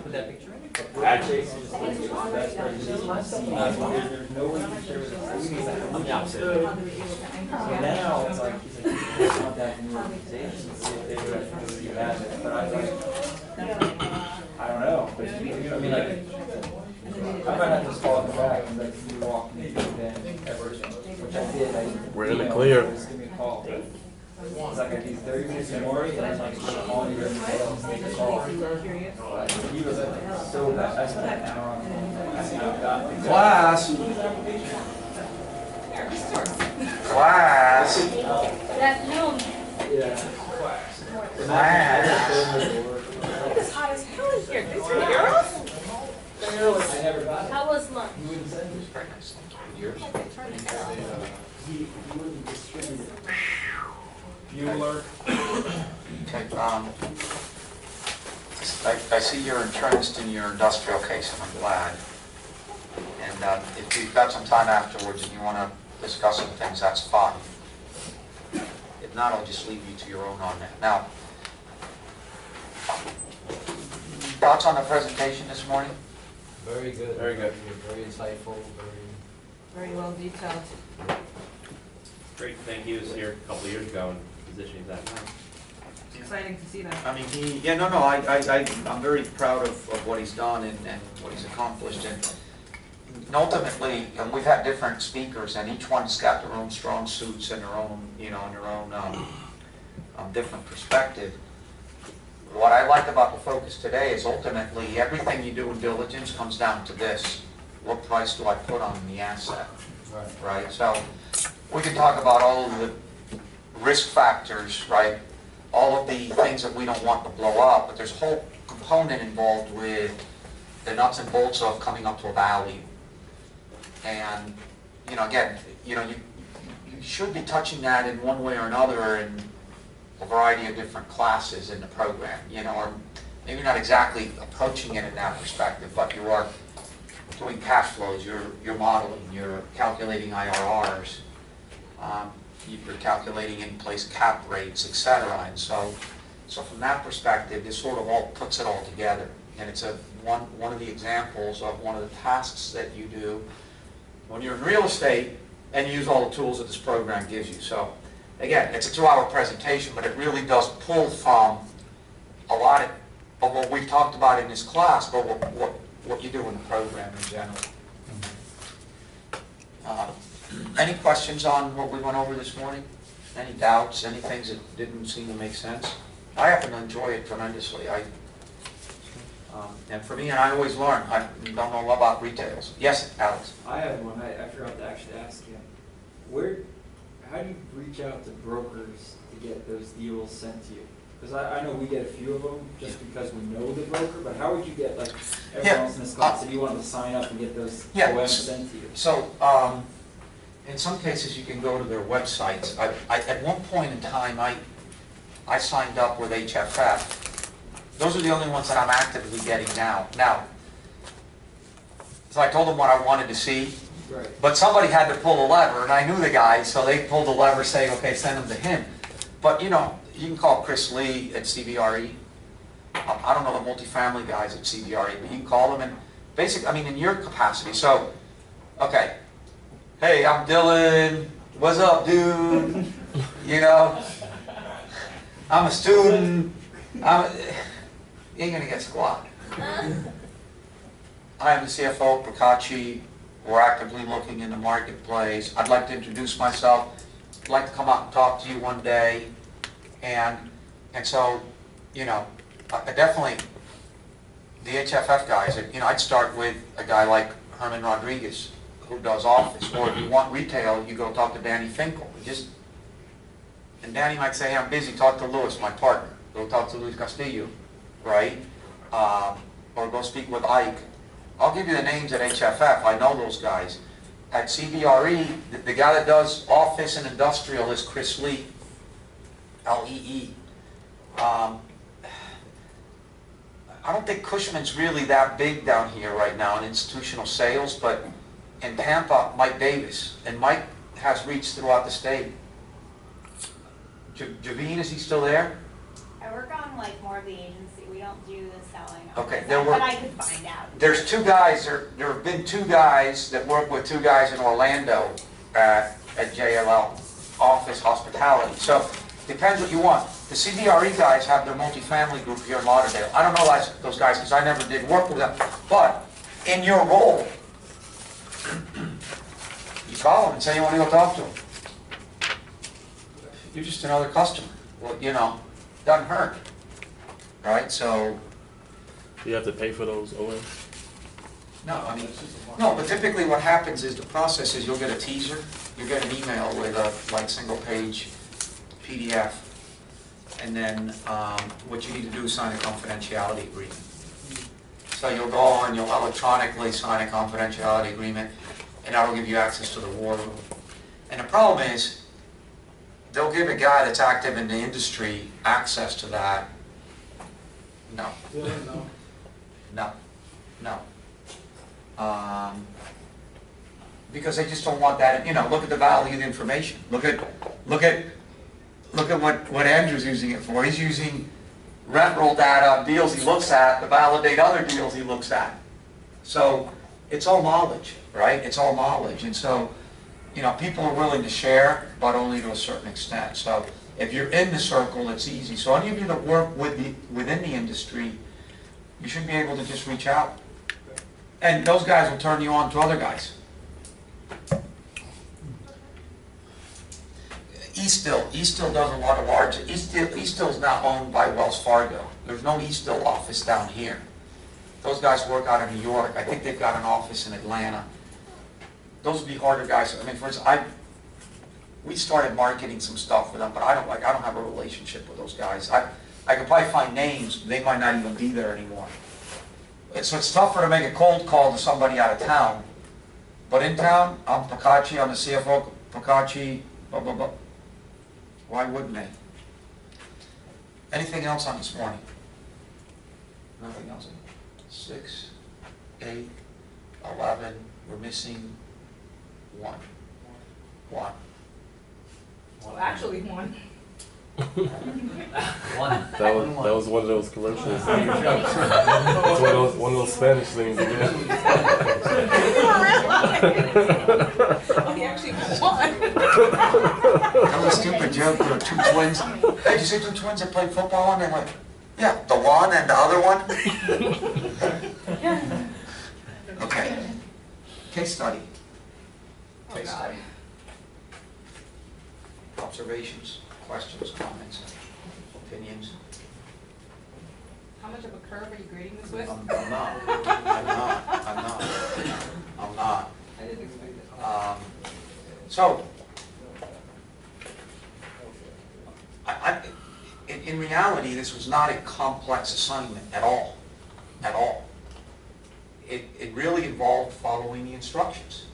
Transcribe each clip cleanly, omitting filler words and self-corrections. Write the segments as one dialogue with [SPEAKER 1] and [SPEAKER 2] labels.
[SPEAKER 1] put that picture in.
[SPEAKER 2] Actually,
[SPEAKER 1] There's no way you can share with us. I'm the opposite. So now it's like, he's like, you can contact an organization and see if they would have you have it. But I was like, I don't know. But I mean, like, I might have to just call them back and like, you walk me through them ever, which I did.
[SPEAKER 3] We're in the clear.
[SPEAKER 1] Just give me a call. It's like I do 30 minutes in Maury and then like on your email to make a call. He was like so bad. I spent an hour on the phone. I see I've got
[SPEAKER 3] Class. Class.
[SPEAKER 4] That noon.
[SPEAKER 1] yeah.
[SPEAKER 3] Class.
[SPEAKER 4] It's hot as hell in here. These are girls.
[SPEAKER 1] I never got it.
[SPEAKER 4] How was lunch?
[SPEAKER 1] He wouldn't send it.
[SPEAKER 3] Very nice. Yours?
[SPEAKER 1] He wouldn't distribute it. Bueller.
[SPEAKER 3] Okay, I see you're entrenched in your industrial case, and I'm glad. And if you've got some time afterwards and you want to discuss some things, that's fine. If not, I'll just leave you to your own on that. Now, thoughts on the presentation this morning?
[SPEAKER 5] Very good.
[SPEAKER 3] Very good.
[SPEAKER 5] Very insightful,
[SPEAKER 6] Very well detailed.
[SPEAKER 2] great thing, he was here a couple of years ago and positioning that now.
[SPEAKER 6] It's exciting to see that.
[SPEAKER 3] I mean, I'm very proud of what he's done and what he's accomplished. And ultimately, we've had different speakers, and each one's got their own strong suits and their own, different perspective. What I like about the focus today is ultimately everything you do in diligence comes down to this: what price do I put on the asset? Right. So we can talk about all of the risk factors, right? All of the things that we don't want to blow up, but there's a whole component involved with the nuts and bolts of coming up to a value. And, again, you should be touching that in one way or another in a variety of different classes in the program, or maybe not exactly approaching it in that perspective, but you are doing cash flows, you're modeling, you're calculating IRRs, you're calculating in-place cap rates, etc. And so from that perspective, this sort of all puts it all together. And it's one of the examples of one of the tasks that you do when you're in real estate and use all the tools that this program gives you. So again, it's a 2-hour presentation, but it really does pull from a lot of what we've talked about in this class, but what you do in the program in general. Any questions on what we went over this morning? Any doubts? Any things that didn't seem to make sense? I happen to enjoy it tremendously. And for me, and I always learn. I don't know a lot about retails. Yes, Alex.
[SPEAKER 1] I have one. I forgot to actually ask you. How do you reach out to brokers to get those deals sent to you? Because I know we get a few of them just because we know the broker, but how would you get, like, everyone else in this class, if you wanted to sign up and get those OMs sent to you?
[SPEAKER 3] So, in some cases, you can go to their websites. At one point in time, I signed up with HFF. Those are the only ones that I'm actively getting now. So I told them what I wanted to see,
[SPEAKER 1] Right.
[SPEAKER 3] but somebody had to pull the lever, and I knew the guy, so they pulled the lever saying, okay, send them to him. But, you can call Chris Lee at CBRE. I don't know the multifamily guys at CBRE, but you can call them, and basically, in your capacity. So, okay, hey, I'm Dylan. What's up, dude? I'm a student. You ain't gonna get squat. I am the CFO of Procacci. We're actively looking in the marketplace. I'd like to introduce myself. I'd like to come out and talk to you one day. And so, I definitely, the HFF guys, I'd start with a guy like Herman Rodriguez, who does office. Or if you want retail, you go talk to Danny Finkel. And Danny might say, hey, I'm busy, talk to Louis, my partner. Go talk to Luis Castillo, right? Or go speak with Ike. I'll give you the names at HFF. I know those guys. At CBRE, the guy that does office and industrial is Chris Lee, L-E-E. I don't think Cushman's really that big down here right now in institutional sales, but in Tampa, Mike Davis. And Mike has reach throughout the state. Javine, is he still there?
[SPEAKER 7] I work on more of the agency. We don't do do the selling.
[SPEAKER 3] Okay, there were-
[SPEAKER 7] But I could find out.
[SPEAKER 3] There's two guys, there have been two guys that work with two guys in Orlando at JLL Office Hospitality. So, depends what you want. The CBRE guys have their multifamily group here in Lauderdale. I don't know those guys because I never did work with them. But, in your role, you call them and say you want to go talk to them. You're just another customer. Well, you know, doesn't hurt. Right? So,
[SPEAKER 8] Do you have to pay for those OMs?
[SPEAKER 3] no, I mean, no, but typically what happens is the process is you'll get a teaser, you get an email with a like single page PDF, and then what you need to do is sign a confidentiality agreement. So you'll go and you'll electronically sign a confidentiality agreement, and that'll give you access to the war room. And the problem is, they'll give a guy that's active in the industry access to that. No. No, no. Because they just don't want that, you know, look at the value of the information. Look at what Andrew's using it for. He's using rent roll data, deals he looks at, to validate other deals he looks at. So, it's all knowledge, right? It's all knowledge. And so, you know, people are willing to share, but only to a certain extent. So, if you're in the circle, it's easy. So any of you that work within the industry, you should be able to just reach out. And those guys will turn you on to other guys. Eastdil does a lot of large, Eastdil's not owned by Wells Fargo. There's no Eastdil office down here. Those guys work out of New York. I think they've got an office in Atlanta. Those would be harder guys. I mean, for instance, we started marketing some stuff with them, but I don't have a relationship with those guys. I could probably find names, but they might not even be there anymore. So it's tougher to make a cold call to somebody out of town. But in town, I'm Pacacci, I'm the CFO, Pacacci, blah, blah, blah. Why wouldn't they? Anything else on this morning? Nothing else? 6, 8, 11, we're missing 1.
[SPEAKER 6] Well, actually, one.
[SPEAKER 8] That was one of those commercials. It's one of those Spanish things again.
[SPEAKER 6] Oh, he actually won.
[SPEAKER 3] That was a stupid joke. There were two twins. Hey, did you see two twins that played football? And they went, yeah, the one and the other one. Okay. Case study. Case study. Observations, questions, comments, opinions.
[SPEAKER 6] How much of a curve are you grading this with?
[SPEAKER 3] I'm not.
[SPEAKER 6] I didn't expect it.
[SPEAKER 3] So, in reality, this was not a complex assignment at all. At all. It really involved following the instructions.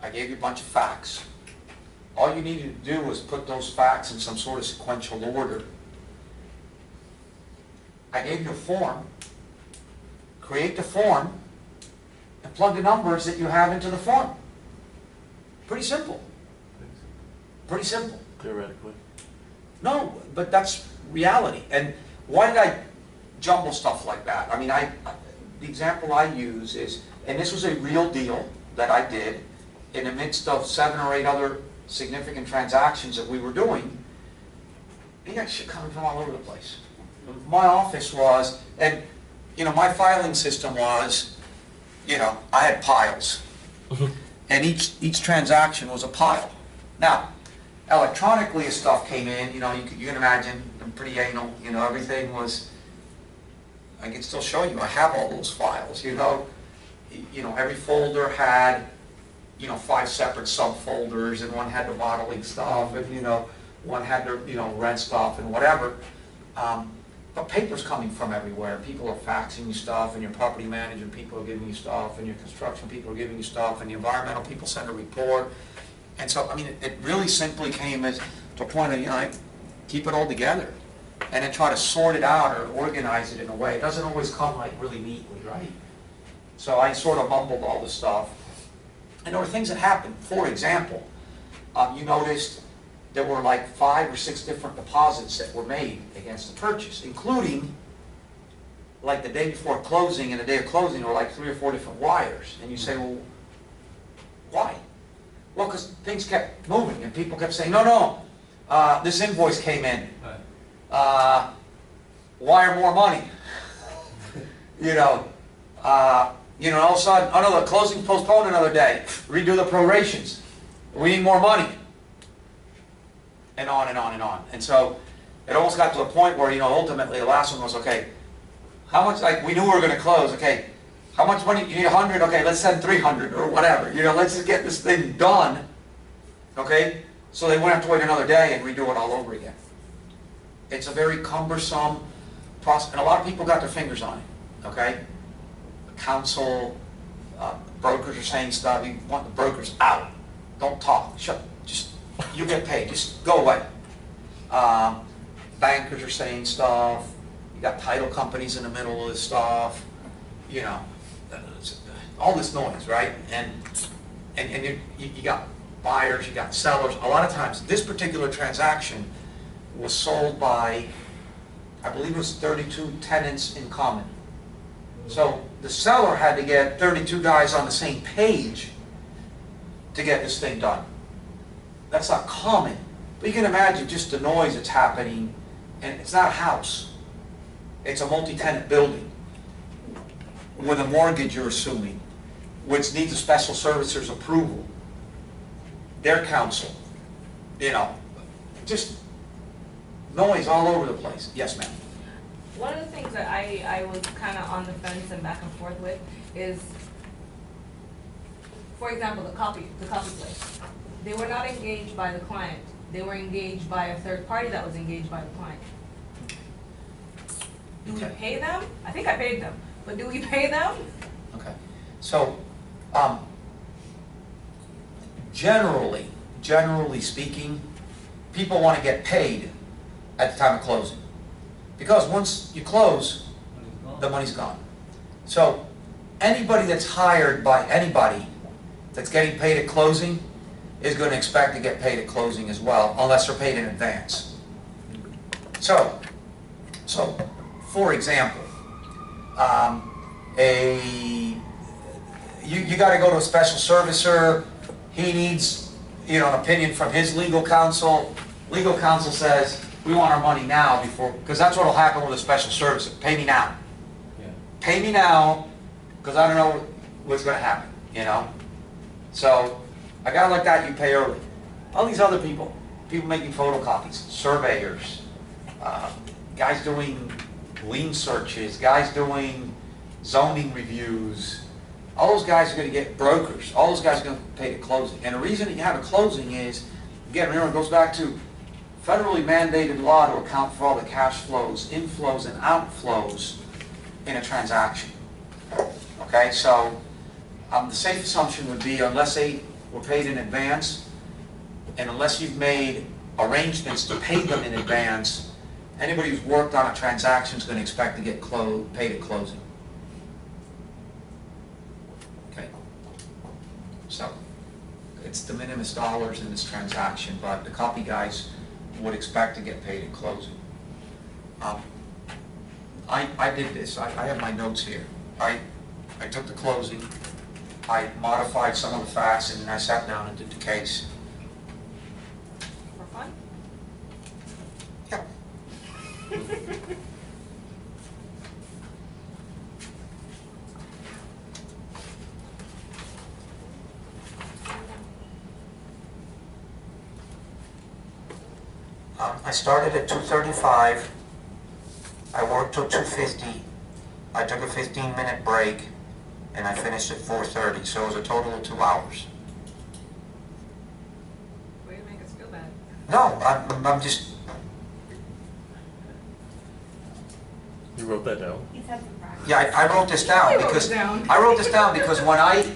[SPEAKER 3] I gave you a bunch of facts. All you needed to do was put those facts in some sort of sequential order. I gave you a form. Create the form and plug the numbers that you have into the form. Pretty simple. Pretty simple.
[SPEAKER 8] Theoretically.
[SPEAKER 3] No, but that's reality. And why did I jumble stuff like that? I mean, the example I use is, and this was a real deal that I did in the midst of 7 or 8 other significant transactions that we were doing. You got shit coming from all over the place. My office was, and you know, my filing system was, you know, I had piles. And each transaction was a pile. Now, electronically as stuff came in, you know, you can imagine, I'm pretty anal, you know, everything was, I can still show you, I have all those files, you know. You know, every folder had, you know, 5 separate subfolders, and one had the modeling stuff, and you know, one had the, you know, rent stuff and whatever. But paper's coming from everywhere. People are faxing you stuff, and your property management people are giving you stuff, and your construction people are giving you stuff, and the environmental people send a report. And so, I mean, it really simply came as to a point of, you know, I keep it all together, and then try to sort it out or organize it in a way. It doesn't always come like really neatly, right? So I sort of mumbled all this stuff. And there were things that happened. For example, you noticed there were like 5 or 6 different deposits that were made against the purchase, including like the day before closing and the day of closing were like 3 or 4 different wires. And you say, well, why? Well, because things kept moving and people kept saying, no, this invoice came in. Wire more money. All of a sudden, oh no, the closing's postponed another day. Redo the prorations. We need more money. And on and on and on. And so it almost got to a point where, ultimately the last one was, okay, how much, like we knew we were going to close, okay, how much money, you need 100, okay, let's send 300 or whatever. Let's just get this thing done, okay, so they wouldn't have to wait another day and redo it all over again. It's a very cumbersome process, and a lot of people got their fingers on it, okay? Council, brokers are saying stuff, you want the brokers out. Don't talk, shut, just, you get paid, just go away. Bankers are saying stuff, you got title companies in the middle of this stuff, all this noise, right? And you got buyers, you got sellers. A lot of times, this particular transaction was sold by, I believe it was 32 tenants in common. So the seller had to get 32 guys on the same page to get this thing done. That's not common. But you can imagine just the noise that's happening, and it's not a house. It's a multi-tenant building with a mortgage you're assuming, which needs a special servicer's approval, their counsel, just noise all over the place. Yes, ma'am.
[SPEAKER 6] One of the things that I was kind of on the fence and back and forth with is, for example, the copy place. They were not engaged by the client. They were engaged by a third party that was engaged by the client. Do we pay them? I think I paid them, but do we pay them?
[SPEAKER 3] Okay. So, generally speaking, people want to get paid at the time of closing. Because once you close, the money's gone. So, anybody that's hired by anybody that's getting paid at closing is going to expect to get paid at closing as well, unless they're paid in advance. So for example, you got to go to a special servicer. He needs, an opinion from his legal counsel. Legal counsel says, we want our money now before, because that's what will happen with a special servicer. Pay me now.
[SPEAKER 5] Yeah.
[SPEAKER 3] Pay me now, because I don't know what's going to happen, So a guy like that, you pay early. All these other people making photocopies, surveyors, guys doing lien searches, guys doing zoning reviews, all those guys are going to get brokers. All those guys are going to pay at closing. And the reason that you have a closing is, again, remember, it goes back to federally mandated law to account for all the cash flows, inflows, and outflows in a transaction. Okay, so the safe assumption would be, unless they were paid in advance, and unless you've made arrangements to pay them in advance, anybody who's worked on a transaction is going to expect to get paid at closing. Okay. So, it's de minimis dollars in this transaction, but the copy guys would expect to get paid at closing. I did this. I have my notes here. I took the closing, I modified some of the facts, and then I sat down and did the case.
[SPEAKER 6] For fun?
[SPEAKER 3] Yep. I started at 2:35. I worked till 2:50. I took a 15-minute break, and I finished at 4:30. So it was a total of 2 hours.
[SPEAKER 6] Way to make us feel bad.
[SPEAKER 3] No, I'm just.
[SPEAKER 8] You wrote that down?
[SPEAKER 4] He's had some practice.
[SPEAKER 3] Yeah, I wrote this down
[SPEAKER 6] I wrote
[SPEAKER 3] because
[SPEAKER 6] it down.
[SPEAKER 3] I wrote this down because when I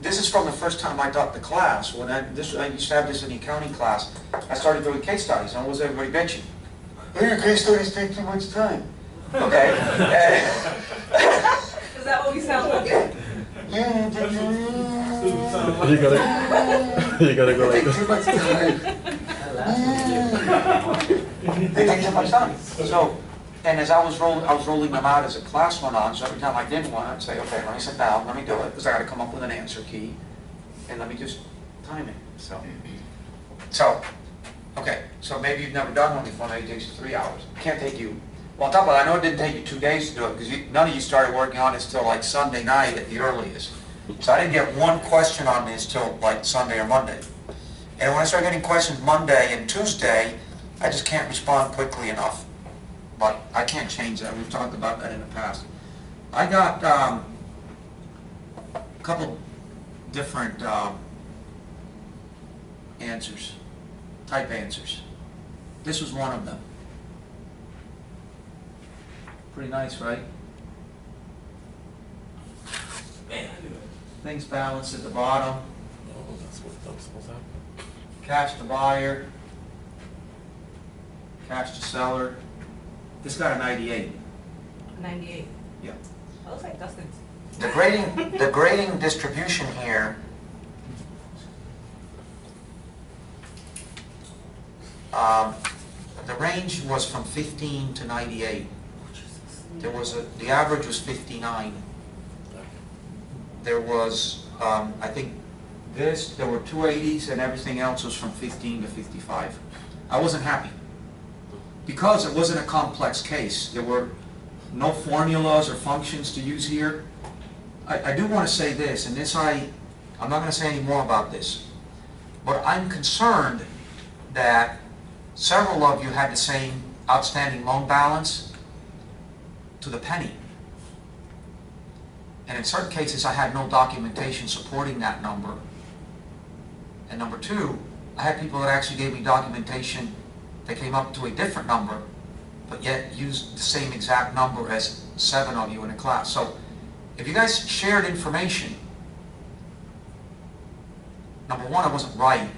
[SPEAKER 3] this is from the first time I taught the class. I used to have this in the accounting class. I started doing case studies, and what was everybody bitching? Oh, your case studies take too much time. Okay.
[SPEAKER 6] Is that what we sound like?
[SPEAKER 8] You gotta go
[SPEAKER 3] They
[SPEAKER 8] like
[SPEAKER 3] take
[SPEAKER 8] this.
[SPEAKER 3] too much time. They take too much time. So And as I was rolling them out as the class went on, so every time I did one, I'd say, okay, let me sit down, let me do it, because I got to come up with an answer key, and let me just time it. So, okay, so maybe you've never done one before, maybe it takes you 3 hours. It can't take you, well, on top of that, I know it didn't take you 2 days to do it, because none of you started working on this till like Sunday night at the earliest. So I didn't get one question on this till like Sunday or Monday. And when I started getting questions Monday and Tuesday, I just can't respond quickly enough. But I can't change that. We've talked about that in the past. I got a couple different answers, type answers. This was one of them. Pretty nice, right?
[SPEAKER 2] Man, I knew it.
[SPEAKER 3] Things balanced at the bottom.
[SPEAKER 8] Oh, that's what that was supposed to happen.
[SPEAKER 3] Cash to buyer. Cash to seller. This got a 98.
[SPEAKER 6] 98.
[SPEAKER 3] Yeah.
[SPEAKER 6] That looks like Dustin's.
[SPEAKER 3] The grading distribution here, the range was from 15 to 98. The average was 59. There was, I think, there were 280s, and everything else was from 15 to 55. I wasn't happy, because it wasn't a complex case. There were no formulas or functions to use here. I do want to say this, and I'm not going to say any more about this, but I'm concerned that several of you had the same outstanding loan balance to the penny. And in certain cases, I had no documentation supporting that number. And number two, I had people that actually gave me documentation that came up to a different number, but yet used the same exact number as 7 of you in a class. So if you guys shared information, number one, it wasn't right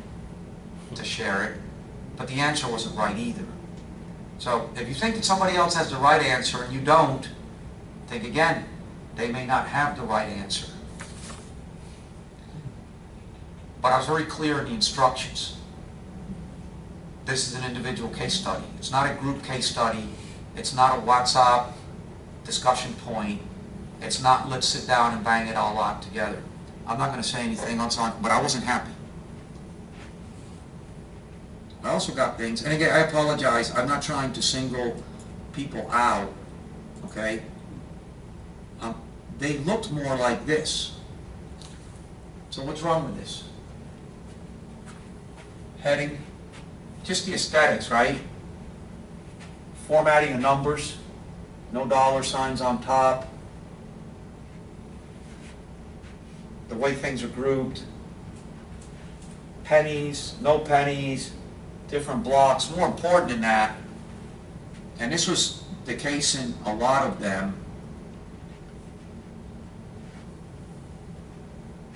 [SPEAKER 3] to share it, but the answer wasn't right either. So if you think that somebody else has the right answer and you don't, think again. They may not have the right answer. But I was very clear in the instructions. This is an individual case study. It's not a group case study. It's not a WhatsApp discussion point. It's not let's sit down and bang it all out together. I'm not going to say anything else on, but I wasn't happy. I also got things, and again, I apologize. I'm not trying to single people out, okay? They looked more like this. So what's wrong with this? Heading, just the aesthetics, right? Formatting the numbers, no dollar signs on top. The way things are grouped. Pennies, no pennies, different blocks. More important than that, and this was the case in a lot of them,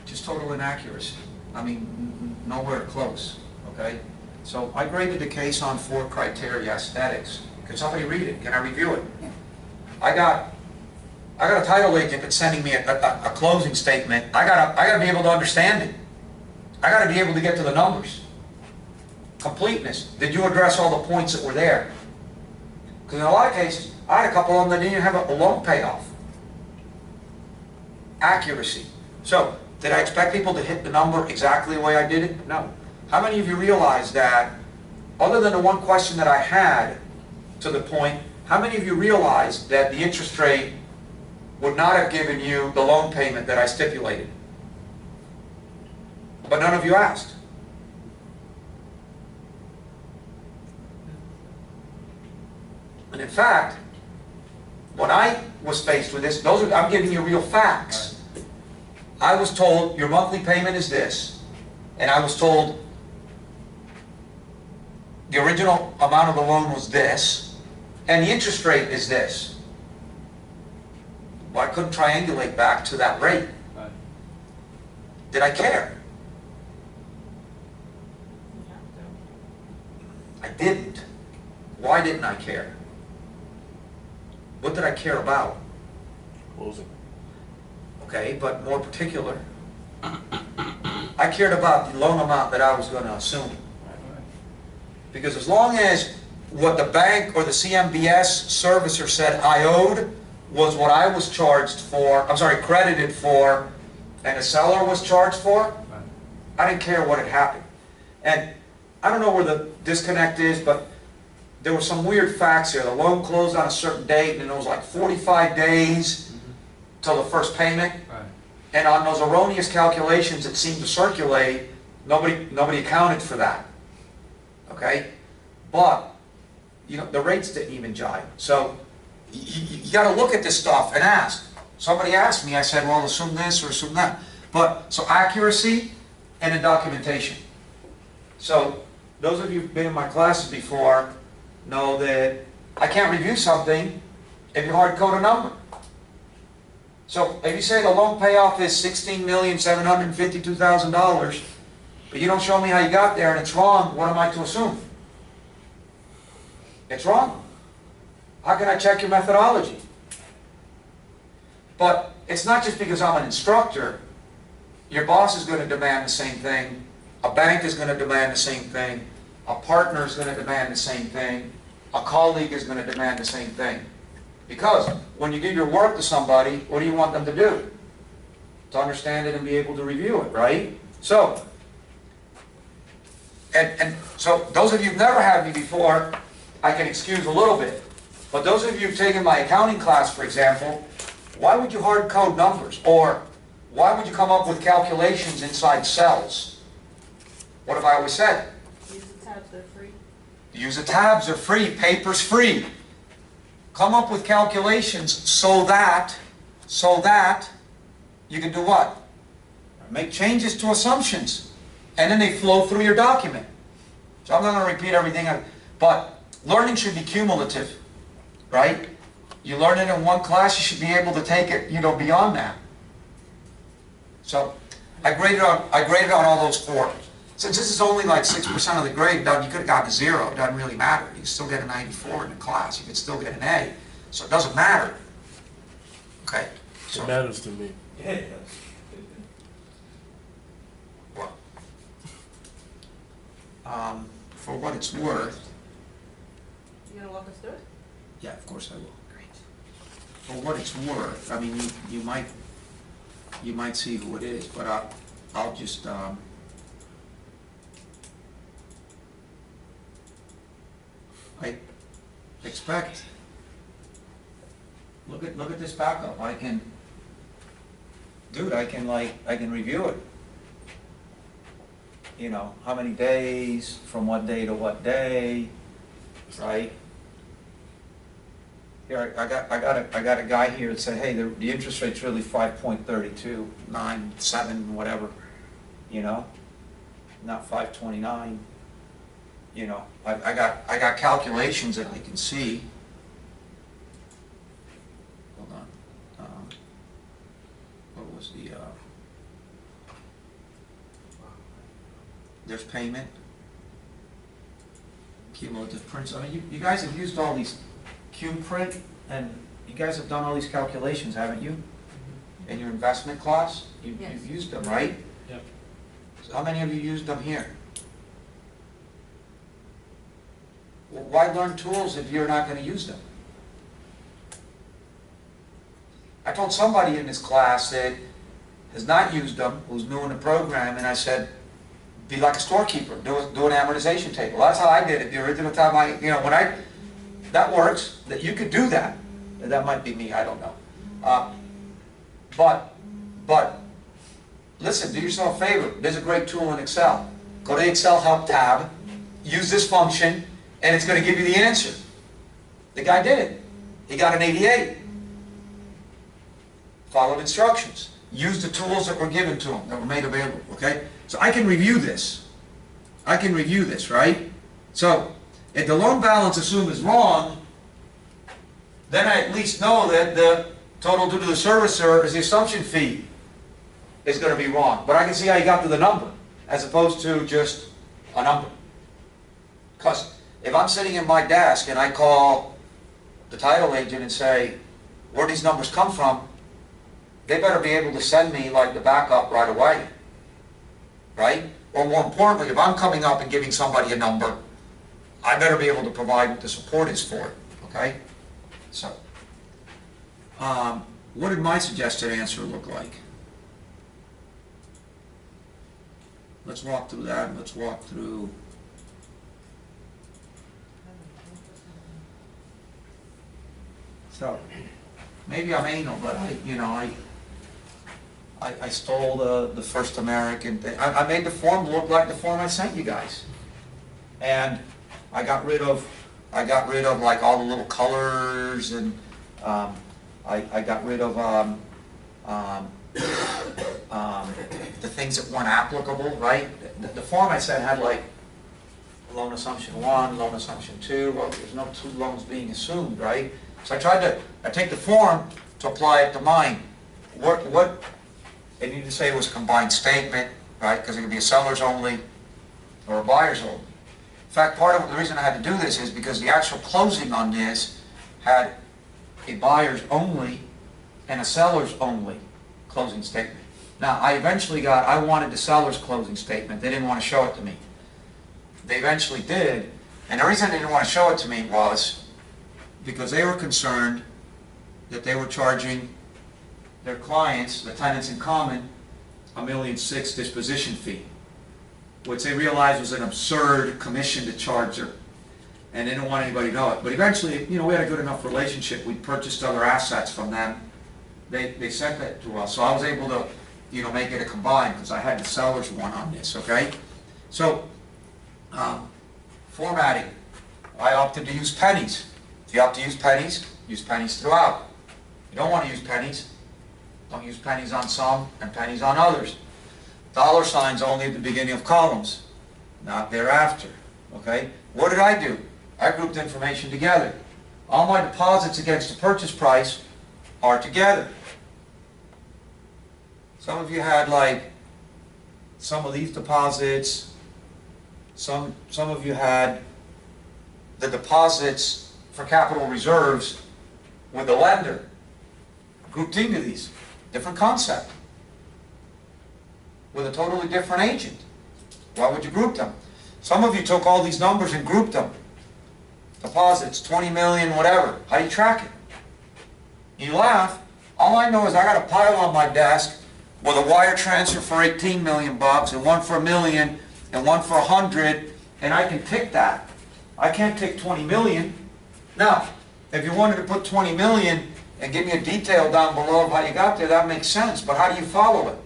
[SPEAKER 3] just total inaccuracy. I mean, nowhere close, okay? So I graded the case on 4 criteria: aesthetics. Can somebody read it? Can I review it? I got a title agent that's sending me a closing statement. I gotta be able to understand it. I gotta be able to get to the numbers. Completeness. Did you address all the points that were there? Because in a lot of cases, I had a couple of them that didn't even have a loan payoff. Accuracy. So, did I expect people to hit the number exactly the way I did it? No. How many of you realize that, other than the one question that I had to the point, how many of you realize that the interest rate would not have given you the loan payment that I stipulated? But none of you asked. And in fact, when I was faced with this, I'm giving you real facts. I was told your monthly payment is this, and I was told the original amount of the loan was this, and the interest rate is this. Well, I couldn't triangulate back to that rate. Did I care? I didn't. Why didn't I care? What did I care about?
[SPEAKER 8] Closing.
[SPEAKER 3] Okay, but more particular, I cared about the loan amount that I was going to assume. Because as long as what the bank or the CMBS servicer said I owed was what I was charged for, I'm sorry, credited for, and the seller was charged for, I didn't care what had happened. And I don't know where the disconnect is, but there were some weird facts here. The loan closed on a certain date, and it was like 45 days till the first payment.
[SPEAKER 5] Right.
[SPEAKER 3] And on those erroneous calculations that seemed to circulate, nobody accounted for that. Okay? But, you know, the rates didn't even jive. So, you got to look at this stuff and ask. Somebody asked me, I said, well, assume this or assume that. But, so accuracy and in documentation. So, those of you who've been in my classes before know that I can't review something if you hard code a number. So, if you say the loan payoff is $16,752,000, but you don't show me how you got there and it's wrong, what am I to assume? It's wrong. How can I check your methodology? But it's not just because I'm an instructor. Your boss is going to demand the same thing. A bank is going to demand the same thing. A partner is going to demand the same thing. A colleague is going to demand the same thing. Because when you give your work to somebody, what do you want them to do? To understand it and be able to review it, right? So, and so those of you who've never had me before, I can excuse a little bit. But those of you who've taken my accounting class, for example, why would you hard code numbers? Or why would you come up with calculations inside cells? What have I always said?
[SPEAKER 6] Use the tabs, they're free.
[SPEAKER 3] Use the tabs, they're free, paper's free. Come up with calculations so that you can do what? Make changes to assumptions. And then they flow through your document. So I'm not going to repeat everything, but learning should be cumulative, right? You learn it in one class, you should be able to take it, beyond that. So I graded on all those four. Since this is only like 6% of the grade, you could have gotten a 0. It doesn't really matter. You can still get a 94 in the class. You can still get an A. So it doesn't matter. Okay. So
[SPEAKER 8] It matters to me.
[SPEAKER 1] Yeah, it does.
[SPEAKER 3] Well, for what it's worth,
[SPEAKER 6] You gonna walk us through it?
[SPEAKER 3] yeah, of course I will. For what it's worth, I mean, you might see who it is, but I'll just I expect. Look at this backup. I can review it. How many days, from what day to what day, right? Here, I got a guy here that said, hey, the interest rate's really 5.32, 9, 7, whatever, not 5.29. I got calculations that I can see. Hold on. What was the there's payment, cumulative prints. I mean, you guys have used all these cum print, and you guys have done all these calculations, haven't you? In your investment class,
[SPEAKER 6] Yes.
[SPEAKER 3] you've used them, right?
[SPEAKER 5] Yep.
[SPEAKER 3] So how many of you used them here? Well, why learn tools if you're not going to use them? I told somebody in this class that has not used them, who's new in the program, and I said, be like a storekeeper, do an amortization table. That's how I did it the original time that works, that you could do that. That might be me, I don't know. But listen, do yourself a favor. There's a great tool in Excel. Go to the Excel Help tab, use this function, and it's going to give you the answer. The guy did it. He got an 88. Followed instructions. Used the tools that were given to him, that were made available, okay? So I can review this. Right? So, if the loan balance assumed is wrong, then I at least know that the total due to the servicer is the assumption fee is going to be wrong. But I can see how you got to the number, as opposed to just a number. Because if I'm sitting in my desk and I call the title agent and say, where these numbers come from, they better be able to send me like the backup right away. Right? Or more importantly, if I'm coming up and giving somebody a number, I better be able to provide what the support is for it, okay? So, what did my suggested answer look like? Let's walk through that, and let's walk through. So, maybe I'm anal, but I stole the first American thing. I made the form look like the form I sent you guys. And I got rid of like all the little colors, and I got rid of the things that weren't applicable, right? The form I sent had like loan assumption 1, loan assumption 2, well, there's no 2 loans being assumed, right? So I take the form to apply it to mine. What it needed to say it was a combined statement, right? Because it could be a seller's only or a buyer's only. In fact, part of the reason I had to do this is because the actual closing on this had a buyer's only and a seller's only closing statement. Now, I wanted the seller's closing statement. They didn't want to show it to me. They eventually did, and the reason they didn't want to show it to me was because they were concerned that they were charging their clients, the tenants in common, $1.6 million disposition fee, which they realized was an absurd commission to charge her, and they didn't want anybody to know it. But eventually, we had a good enough relationship. We purchased other assets from them. They sent that to us, so I was able to, make it a combined because I had the seller's one on this. Okay, so formatting. I opted to use pennies. If you opt to use pennies throughout. You don't want to use pennies. Don't use pennies on some and pennies on others. Dollar signs only at the beginning of columns, not thereafter. Okay? What did I do? I grouped information together. All my deposits against the purchase price are together. Some of you had like some of these deposits. Some of you had the deposits for capital reserves with the lender grouped into these. Different concept. With a totally different agent. Why would you group them? Some of you took all these numbers and grouped them. Deposits, 20 million, whatever. How do you track it? You laugh. All I know is I got a pile on my desk with a wire transfer for 18 million bucks, and one for $1 million, and one for 100, and I can tick that. I can't tick 20 million. Now, if you wanted to put 20 million and give me a detail down below of how you got there, that makes sense, but how do you follow it?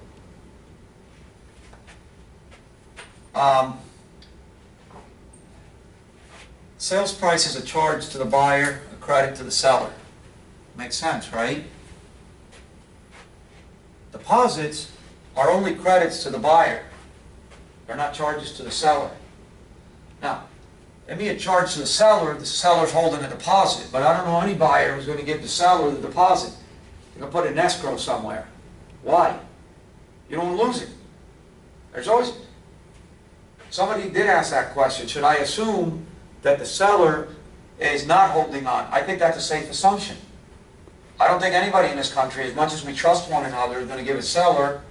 [SPEAKER 3] Sales price is a charge to the buyer, a credit to the seller. Makes sense, right? Deposits are only credits to the buyer. They're not charges to the seller. Now, there may be a charge to the seller's holding a deposit, but I don't know any buyer who's going to give the seller the deposit. They're going to put it in escrow somewhere. Why? You don't lose it. There's always... Somebody did ask that question. Should I assume that the seller is not holding on? I think that's a safe assumption. I don't think anybody in this country, as much as we trust one another, is going to give a seller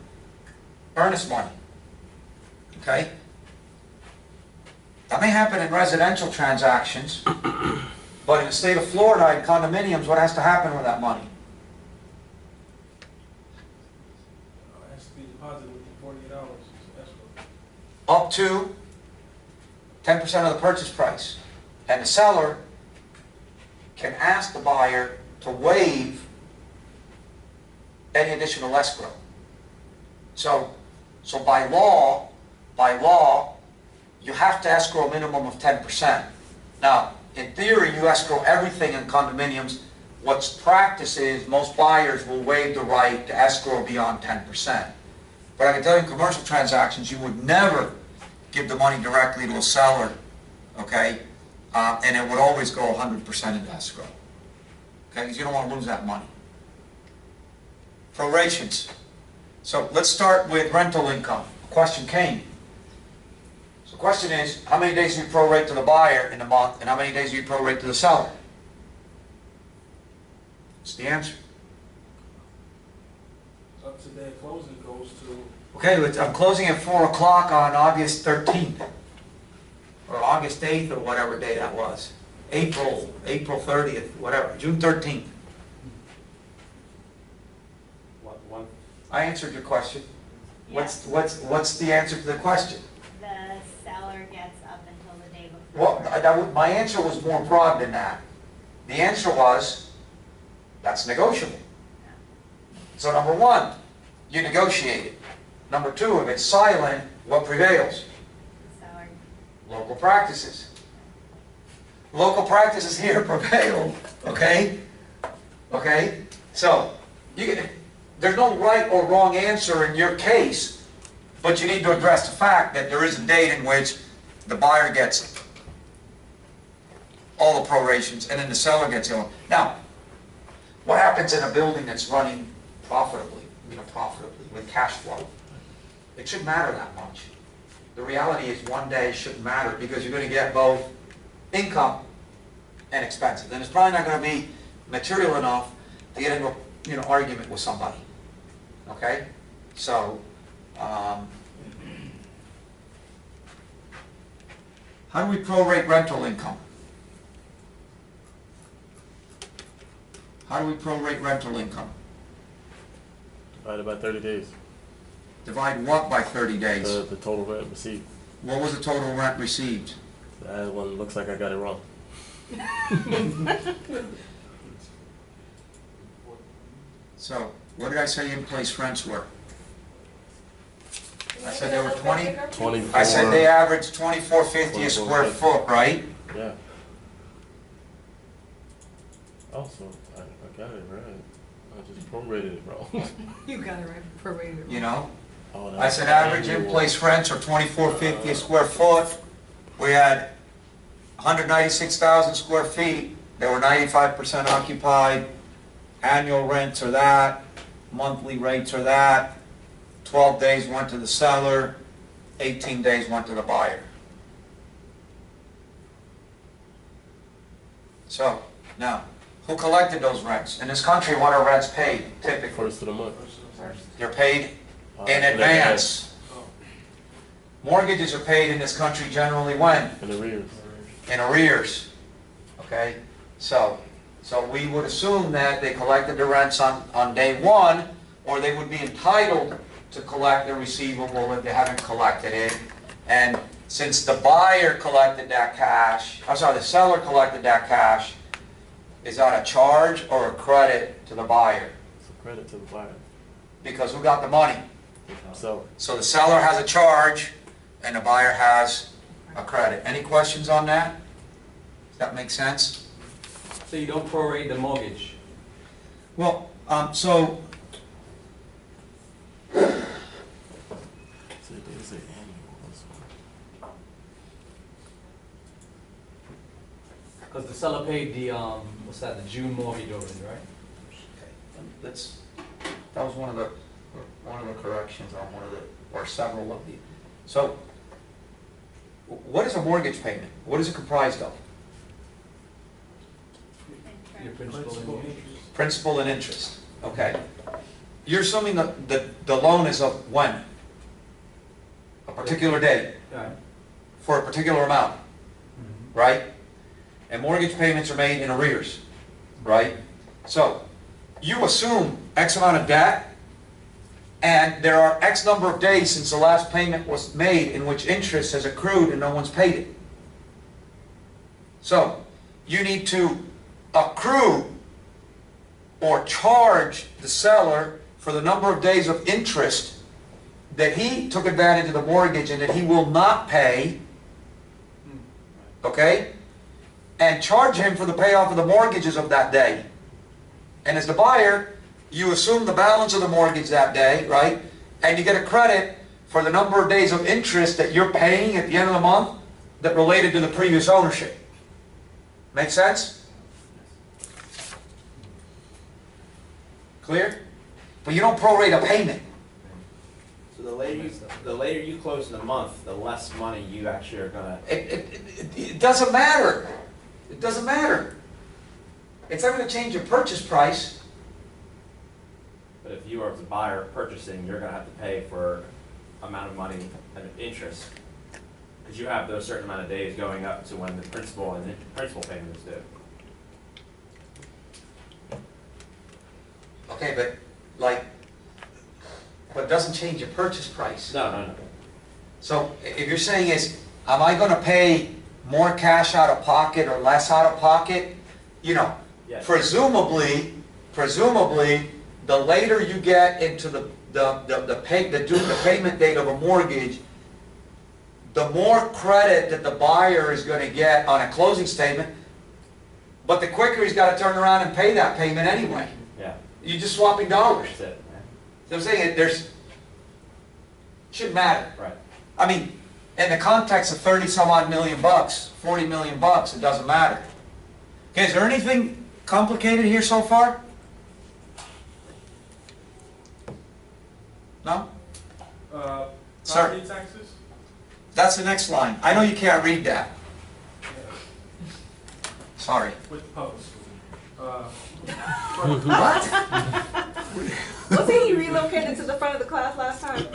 [SPEAKER 3] earnest money. Okay? That may happen in residential transactions, but in the state of Florida, in condominiums, what has to happen with that money?
[SPEAKER 7] It has to be deposited within 48 hours.
[SPEAKER 3] Up to 10% of the purchase price. And the seller can ask the buyer to waive any additional escrow. So by law, you have to escrow a minimum of 10%. Now, in theory, you escrow everything in condominiums. What's practice is most buyers will waive the right to escrow beyond 10%. But I can tell you in commercial transactions, you would never give the money directly to a seller, okay? And it would always go 100% into escrow, okay? Because you don't want to lose that money. Prorations. So let's start with rental income. A question came. So the question is, how many days do you prorate to the buyer in a month, and how many days do you prorate to the seller? What's the answer?
[SPEAKER 7] Up to their closing goes to...
[SPEAKER 3] Okay, I'm closing at 4 o'clock on August 13th. or August 8th, or whatever day that was. April 30th, whatever, June 13th.
[SPEAKER 2] One,
[SPEAKER 3] I answered your question. What's the answer to the question?
[SPEAKER 9] The seller gets up until the day before.
[SPEAKER 3] Well, my answer was more broad than that. The answer was, that's negotiable. So number one, you negotiate it. Number two, if it's silent, what prevails?
[SPEAKER 9] The seller.
[SPEAKER 3] Local practices. Local practices here prevail, okay? Okay? So, there's no right or wrong answer in your case, but you need to address the fact that there is a date in which the buyer gets all the prorations and then the seller gets it. Now, what happens in a building that's running profitably, with cash flow? It shouldn't matter that much. The reality is one day shouldn't matter because you're going to get both income and expenses. And it's probably not going to be material enough to get into an argument with somebody. Okay? So, how do we prorate rental income? How do we prorate rental income?
[SPEAKER 8] Divided by 30 days.
[SPEAKER 3] Divide what by 30 days?
[SPEAKER 8] The total rent received.
[SPEAKER 3] What was the total rent received?
[SPEAKER 8] That one looks like I got it wrong.
[SPEAKER 3] So, what did I say in-place rents were? I said they were 20?
[SPEAKER 8] 24.
[SPEAKER 3] I said they averaged $24.50 a square foot, right?
[SPEAKER 8] Yeah. Also, I got it right. I just prorated it wrong.
[SPEAKER 6] You got it right, prorated it.
[SPEAKER 3] You know?
[SPEAKER 8] Oh,
[SPEAKER 3] I said average in-place rents are $24.50 a square foot. We had 196,000 square feet. They were 95% occupied. Annual rents are that. Monthly rates are that. 12 days went to the seller. 18 days went to the buyer. So, now, who collected those rents? In this country, what are rents paid typically?
[SPEAKER 8] First of the month.
[SPEAKER 3] They're paid in advance. Mortgages are paid in this country generally when?
[SPEAKER 8] In arrears.
[SPEAKER 3] In arrears. Okay? So we would assume that they collected the rents on day one, or they would be entitled to collect the receivable if they haven't collected it. And since the buyer collected that cash, the seller collected that cash, is that a charge or a credit to the buyer?
[SPEAKER 8] It's a credit to the buyer.
[SPEAKER 3] Because who got the money?
[SPEAKER 8] So,
[SPEAKER 3] So the seller has a charge and the buyer has a credit. Any questions on that? Does that make sense?
[SPEAKER 5] So you don't prorate the mortgage?
[SPEAKER 3] Well,
[SPEAKER 8] so there's an annual also.
[SPEAKER 5] Because the seller paid the, the June mortgage already, right?
[SPEAKER 3] That was one of the corrections on or several of the. So, what is a mortgage payment? What is it comprised of?
[SPEAKER 5] Your principal and interest.
[SPEAKER 3] Principal and interest. Okay. You're assuming that the loan is of when? A particular day.
[SPEAKER 5] Right.
[SPEAKER 3] For a particular amount. Right? And mortgage payments are made in arrears. Right? So, you assume X amount of debt, and there are X number of days since the last payment was made in which interest has accrued and no one's paid it. So, you need to accrue or charge the seller for the number of days of interest that he took advantage of the mortgage and that he will not pay, okay? And charge him for the payoff of the mortgages of that day. And as the buyer, you assume the balance of the mortgage that day, right? And you get a credit for the number of days of interest that you're paying at the end of the month that related to the previous ownership. Make sense? Clear? But you don't prorate a payment.
[SPEAKER 2] So the later you close in the month, the less money you actually are gonna.
[SPEAKER 3] It doesn't matter. It doesn't matter. It's not going to change your purchase price.
[SPEAKER 2] But if you are the buyer purchasing, you're gonna have to pay for amount of money and interest. Because you have those certain amount of days going up to when the principal payment is due.
[SPEAKER 3] Okay, but but it doesn't change your purchase price.
[SPEAKER 2] No.
[SPEAKER 3] So if you're saying is, am I gonna pay more cash out of pocket or less out of pocket? You know,
[SPEAKER 2] Yes.
[SPEAKER 3] presumably, the later you get into the payment date of a mortgage, the more credit that the buyer is gonna get on a closing statement, but the quicker he's gotta turn around and pay that payment anyway.
[SPEAKER 2] Yeah,
[SPEAKER 3] You're just swapping dollars.
[SPEAKER 2] that's it.
[SPEAKER 3] So I'm saying shouldn't matter.
[SPEAKER 2] Right.
[SPEAKER 3] I mean, in the context of 30 some odd million bucks, 40 million bucks, it doesn't matter. Okay, is there anything complicated here so far? No? Sir.
[SPEAKER 7] Property taxes?
[SPEAKER 3] That's the next line. I know you can't read that.
[SPEAKER 7] Yeah,
[SPEAKER 3] Sorry.
[SPEAKER 7] with the public school.
[SPEAKER 6] Wasn't he relocated to the front of the class last time?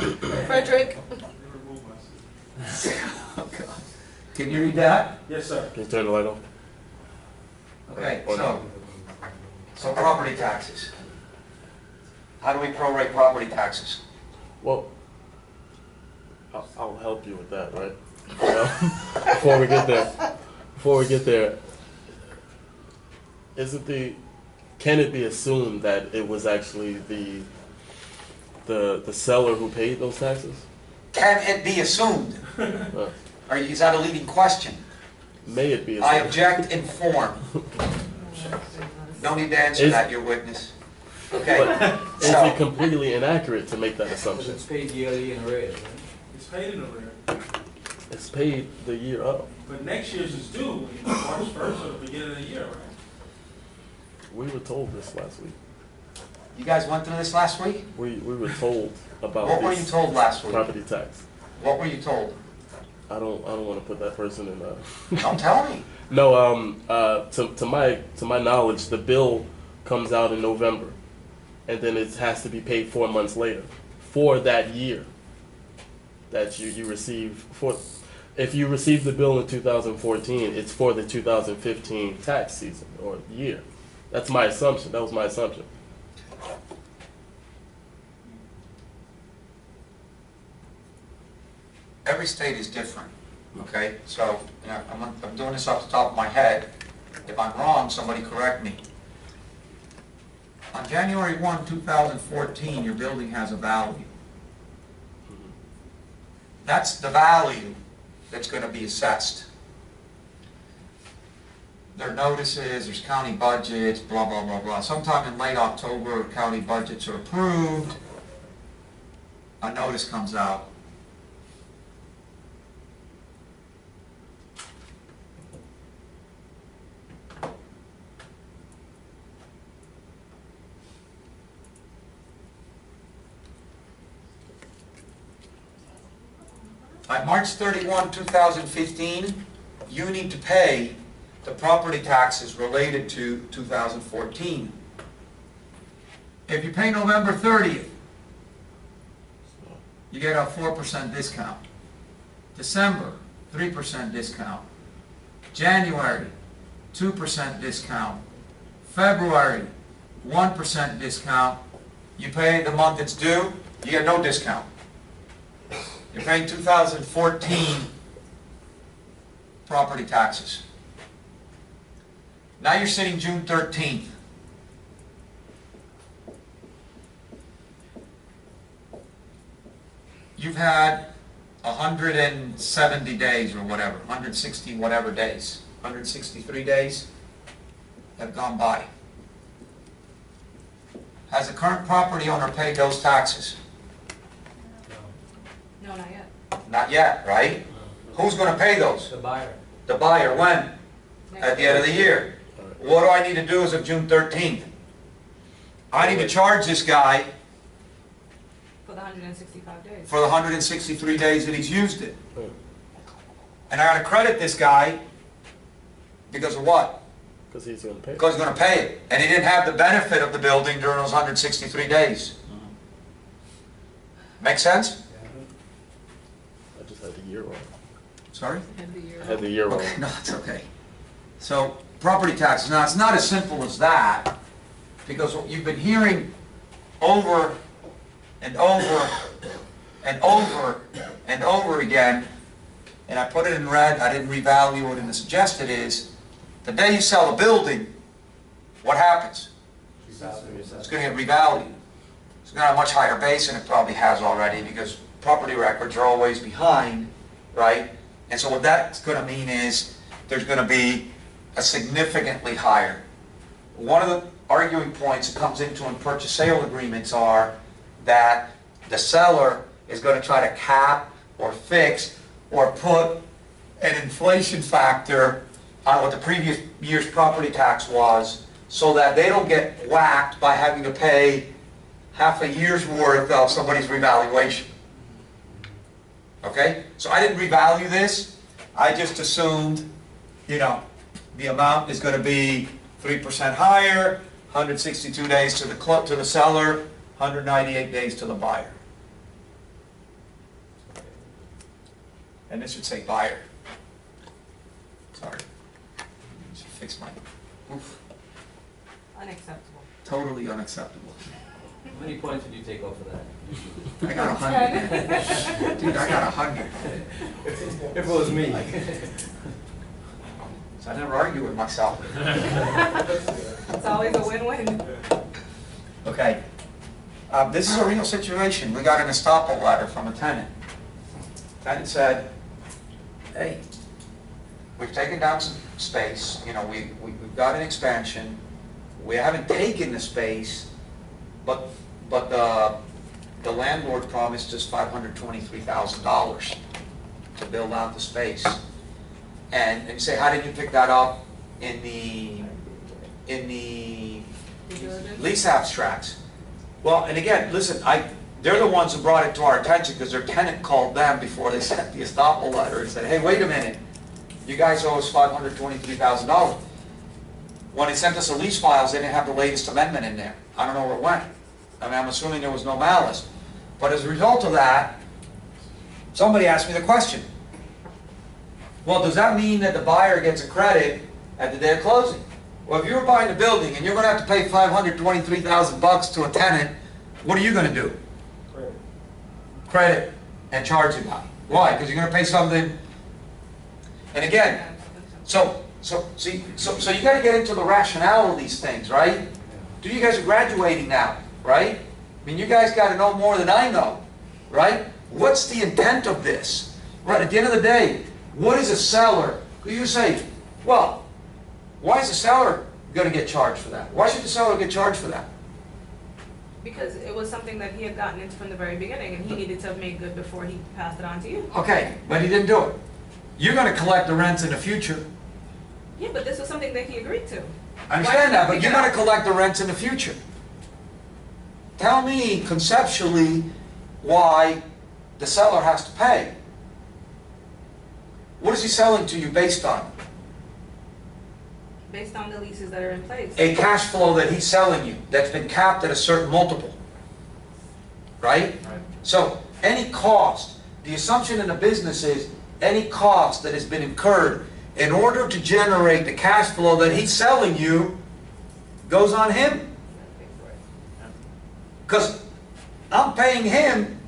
[SPEAKER 6] Frederick?
[SPEAKER 7] They removed my seat.
[SPEAKER 3] Oh, God. Can you read that?
[SPEAKER 7] Yes, sir.
[SPEAKER 8] Can you turn the light off?
[SPEAKER 3] Okay,
[SPEAKER 8] Or no?
[SPEAKER 3] so property taxes. How do we prorate property taxes?
[SPEAKER 8] Well, I'll help you with that, right? Before we get there, can it be assumed that it was actually the seller who paid those taxes?
[SPEAKER 3] Can it be assumed? Is that a leading question?
[SPEAKER 8] May it be
[SPEAKER 3] I
[SPEAKER 8] assumed?
[SPEAKER 3] object in form. No need to answer that, your witness. Okay,
[SPEAKER 8] But is
[SPEAKER 3] so,
[SPEAKER 8] it completely inaccurate to make that
[SPEAKER 5] Because
[SPEAKER 8] assumption?
[SPEAKER 5] it's paid yearly in arrears, right?
[SPEAKER 7] It's paid in arrears,
[SPEAKER 8] It's paid the year up.
[SPEAKER 7] but next year's is due March 1st or the beginning of the year, right?
[SPEAKER 8] We were told this last week.
[SPEAKER 3] you guys went through this last week?
[SPEAKER 8] We were told about
[SPEAKER 3] What were you
[SPEAKER 8] this
[SPEAKER 3] told last week?
[SPEAKER 8] property tax.
[SPEAKER 3] What were you told?
[SPEAKER 8] I don't want to put that person in.
[SPEAKER 3] Don't tell me.
[SPEAKER 8] No. To my knowledge, the bill comes out in November, and then it has to be paid 4 months later for that year that you receive. If you receive the bill in 2014, it's for the 2015 tax season or year. That's my assumption. That was my assumption.
[SPEAKER 3] Every state is different, okay? So, I'm doing this off the top of my head. If I'm wrong, somebody correct me. On January 1, 2014, your building has a value. That's the value that's going to be assessed. There are notices, there's county budgets, blah, blah, blah, blah. Sometime in late October, county budgets are approved. A notice comes out. By March 31, 2015, you need to pay the property taxes related to 2014. If you pay November 30th, you get a 4% discount. December, 3% discount. January, 2% discount. February, 1% discount. You pay the month it's due, you get no discount. You're paying 2014 property taxes. Now you're sitting June 13th. You've had 170 days or whatever, 160 whatever days, 163 days have gone by. Has the current property owner paid those taxes?
[SPEAKER 6] No, not yet.
[SPEAKER 3] Not yet, right? Who's going to pay those?
[SPEAKER 5] The buyer.
[SPEAKER 3] The buyer, when? At the end of the year. What do I need to do as of June 13th? I need to charge this guy
[SPEAKER 6] For the 165 days.
[SPEAKER 3] for the 163 days that he's used it. And I got to credit this guy because of what?
[SPEAKER 8] Because he's going to pay.
[SPEAKER 3] Because he's going to pay it. And he didn't have the benefit of the building during those 163 days. Make sense?
[SPEAKER 8] I just had the year wrong.
[SPEAKER 3] Sorry?
[SPEAKER 8] I had the year wrong.
[SPEAKER 3] Okay, no, it's okay. So, property taxes, now it's not as simple as that, because what you've been hearing over and over and over and over again, and I put it in red, I didn't revalue it, and the suggested is, the day you sell a building, what happens? It's going to get revalued. It's going to have a much higher base than it probably has already, because property records are always behind, right? And so what that's going to mean is there's going to be a significantly higher. One of the arguing points that comes into in purchase sale agreements are that the seller is going to try to cap or fix or put an inflation factor on what the previous year's property tax was, so that they don't get whacked by having to pay half a year's worth of somebody's revaluation. Okay? So I didn't revalue this. I just assumed, you know, the amount is going to be 3% higher, 162 days to the seller, 198 days to the buyer. And this should say buyer. Sorry. Should fix my... Oof.
[SPEAKER 6] Unacceptable.
[SPEAKER 3] Totally unacceptable.
[SPEAKER 5] How many points did you take off of that?
[SPEAKER 3] I got 100. Dude, I got 100.
[SPEAKER 5] If it was me.
[SPEAKER 3] So I never argue with myself.
[SPEAKER 6] It's always a win-win.
[SPEAKER 3] Okay. This is a real situation. We got an estoppel letter from a tenant. Tenant said, hey, we've taken down some space. You know, we've got an expansion. We haven't taken the space, but the landlord promised us $523,000 to build out the space. And you say, how did you pick that up in the lease abstracts? Well, and again, listen, they're the ones who brought it to our attention because their tenant called them before they sent the estoppel letter and said, hey, wait a minute, you guys owe us $523,000. When they sent us the lease files, they didn't have the latest amendment in there. I don't know where it went. I mean, I'm assuming there was no malice. But as a result of that, somebody asked me the question, well, does that mean that the buyer gets a credit at the day of closing? Well, if you were buying a building and you're going to have to pay $523,000 to a tenant, what are you going to do? Credit and charge the guy. Why? Because you're going to pay something. And again, so you got to get into the rationale of these things, right? You guys are graduating now, right? I mean, you guys got to know more than I know, right? What's the intent of this? Right, at the end of the day, what is a seller? You say, well, why is the seller going to get charged for that? Why should the seller get charged for that?
[SPEAKER 6] Because it was something that he had gotten into from the very beginning, and he needed to make good before he passed it on to you.
[SPEAKER 3] Okay, but he didn't do it. You're going to collect the rents in the future.
[SPEAKER 6] Yeah, but this was something that he agreed to.
[SPEAKER 3] I understand that, but you're going to collect the rents in the future. Tell me conceptually why the seller has to pay. What is he selling to you based on?
[SPEAKER 6] Based on the leases that are in place.
[SPEAKER 3] A cash flow that he's selling you that's been capped at a certain multiple. Right? So any cost, the assumption in the business is any cost that has been incurred in order to generate the cash flow that he's selling you goes on him. Because I'm paying him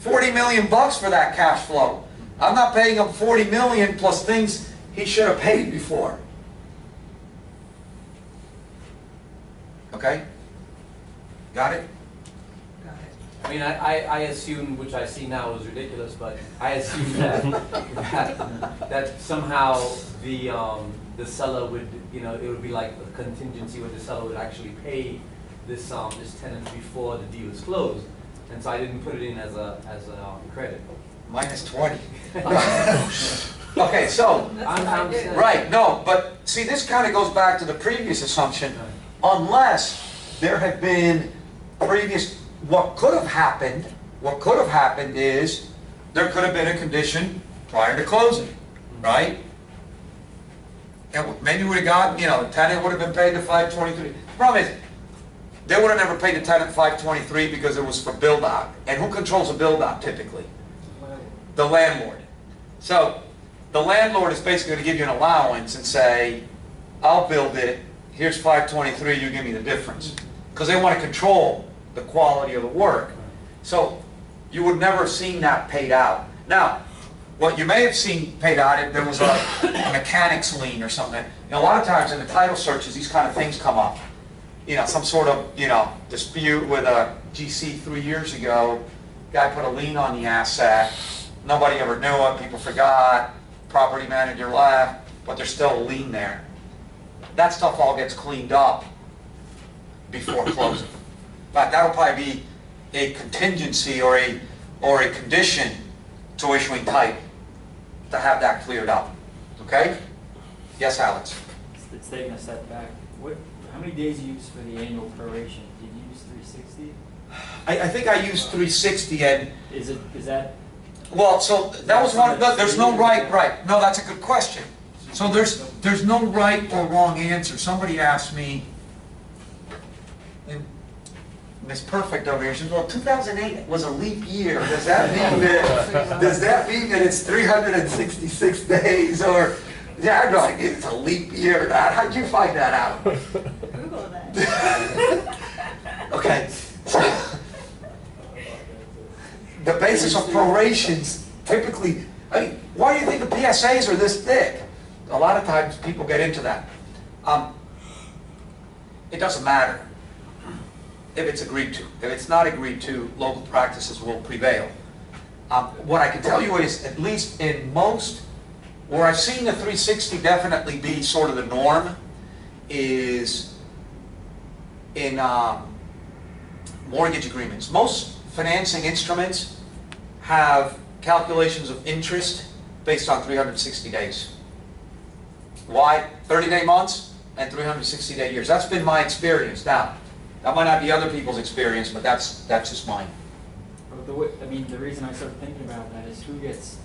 [SPEAKER 3] $40 million for that cash flow. I'm not paying him $40 million plus things he should have paid before. Okay? Got it?
[SPEAKER 5] I mean, I assumed, which I see now is ridiculous, but I assumed that somehow the seller would, you know, it would be like a contingency where the seller would actually pay this tenant before the deal is closed, and so I didn't put it in as a credit.
[SPEAKER 3] Minus 20. Okay, so right, no, but see, this kind of goes back to the previous assumption. Unless there had been previous, what could have happened is there could have been a condition prior to closing, right? And maybe we would have gotten, you know, the tenant would have been paid the $523. The problem is, they would have never paid the tenant $523 because it was for build out. And who controls a build out typically? The landlord. So the landlord is basically going to give you an allowance and say, I'll build it, here's 523, you give me the difference. Because they want to control the quality of the work. So you would never have seen that paid out. Now, what you may have seen paid out if there was a mechanic's lien or something. You know, a lot of times in the title searches, these kind of things come up. You know, some sort of, you know, dispute with a GC 3 years ago. Guy put a lien on the asset. Nobody ever knew it. People forgot. Property manager left, but there's still a lien there. That stuff all gets cleaned up before closing. But that'll probably be a contingency or a condition to issuing title to have that cleared up. Okay? Yes, Alex.
[SPEAKER 1] It's taking a step back. How many days you use for the annual proration? Did you use 360?
[SPEAKER 3] I think I used 360 and...
[SPEAKER 1] Is that...
[SPEAKER 3] Well, so that was one, there's no right. No, that's a good question. So there's no right or wrong answer. Somebody asked me, and Miss Perfect over here, she said, well, 2008 was a leap year. Does that mean that it's 366 days? Or, yeah, I'm like, it's a leap year. How'd you find that out?
[SPEAKER 9] Google that.
[SPEAKER 3] Okay. The basis of prorations, typically, I mean, why do you think the PSAs are this thick? A lot of times people get into that. It doesn't matter if it's agreed to. If it's not agreed to, local practices will prevail. What I can tell you is, at least in most, where I've seen the 360 definitely be sort of the norm, is in mortgage agreements. Most financing instruments have calculations of interest based on 360 days. Why? 30-day months and 360-day years. That's been my experience. Now, that might not be other people's experience, but that's just mine.
[SPEAKER 1] The reason I started thinking about that is who gets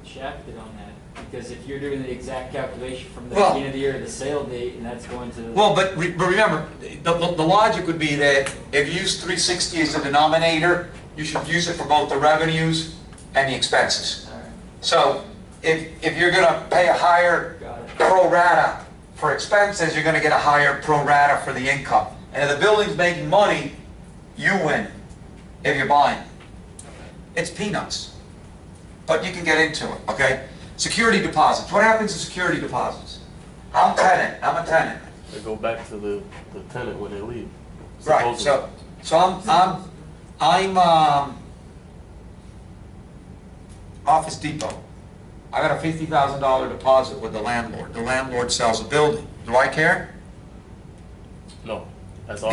[SPEAKER 1] shafted on that? Because if you're doing the exact calculation from the beginning of the year to the sale date, and that's going to...
[SPEAKER 3] Well, but remember, the logic would be that if you use 360 as a denominator, you should use it for both the revenues and the expenses.
[SPEAKER 1] All right.
[SPEAKER 3] So if you're going to pay a higher pro rata for expenses, you're going to get a higher pro rata for the income. And if the building's making money, you win if you're buying. It's peanuts. But you can get into it, okay? Security deposits. What happens to security deposits? I'm a tenant.
[SPEAKER 8] They go back to the tenant when they leave.
[SPEAKER 3] Right, so I'm Office Depot. I got a $50,000 deposit with the landlord. The landlord sells a building. Do I care?
[SPEAKER 8] No. That's all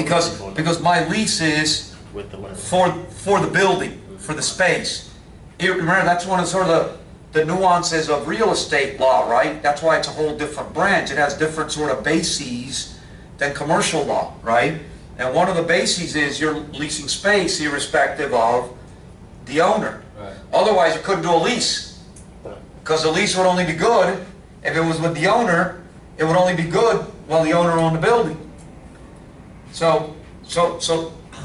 [SPEAKER 3] Because my lease is
[SPEAKER 8] with the landlord.
[SPEAKER 3] for the building, for the space. Remember, that's one of sort of the nuances of real estate law, right? That's why it's a whole different branch. It has different sort of bases than commercial law, right? And one of the bases is you're leasing space irrespective of the owner.
[SPEAKER 5] Right.
[SPEAKER 3] Otherwise, you couldn't do a lease. Because the lease would only be good if it was with the owner. It would only be good while the owner owned the building. So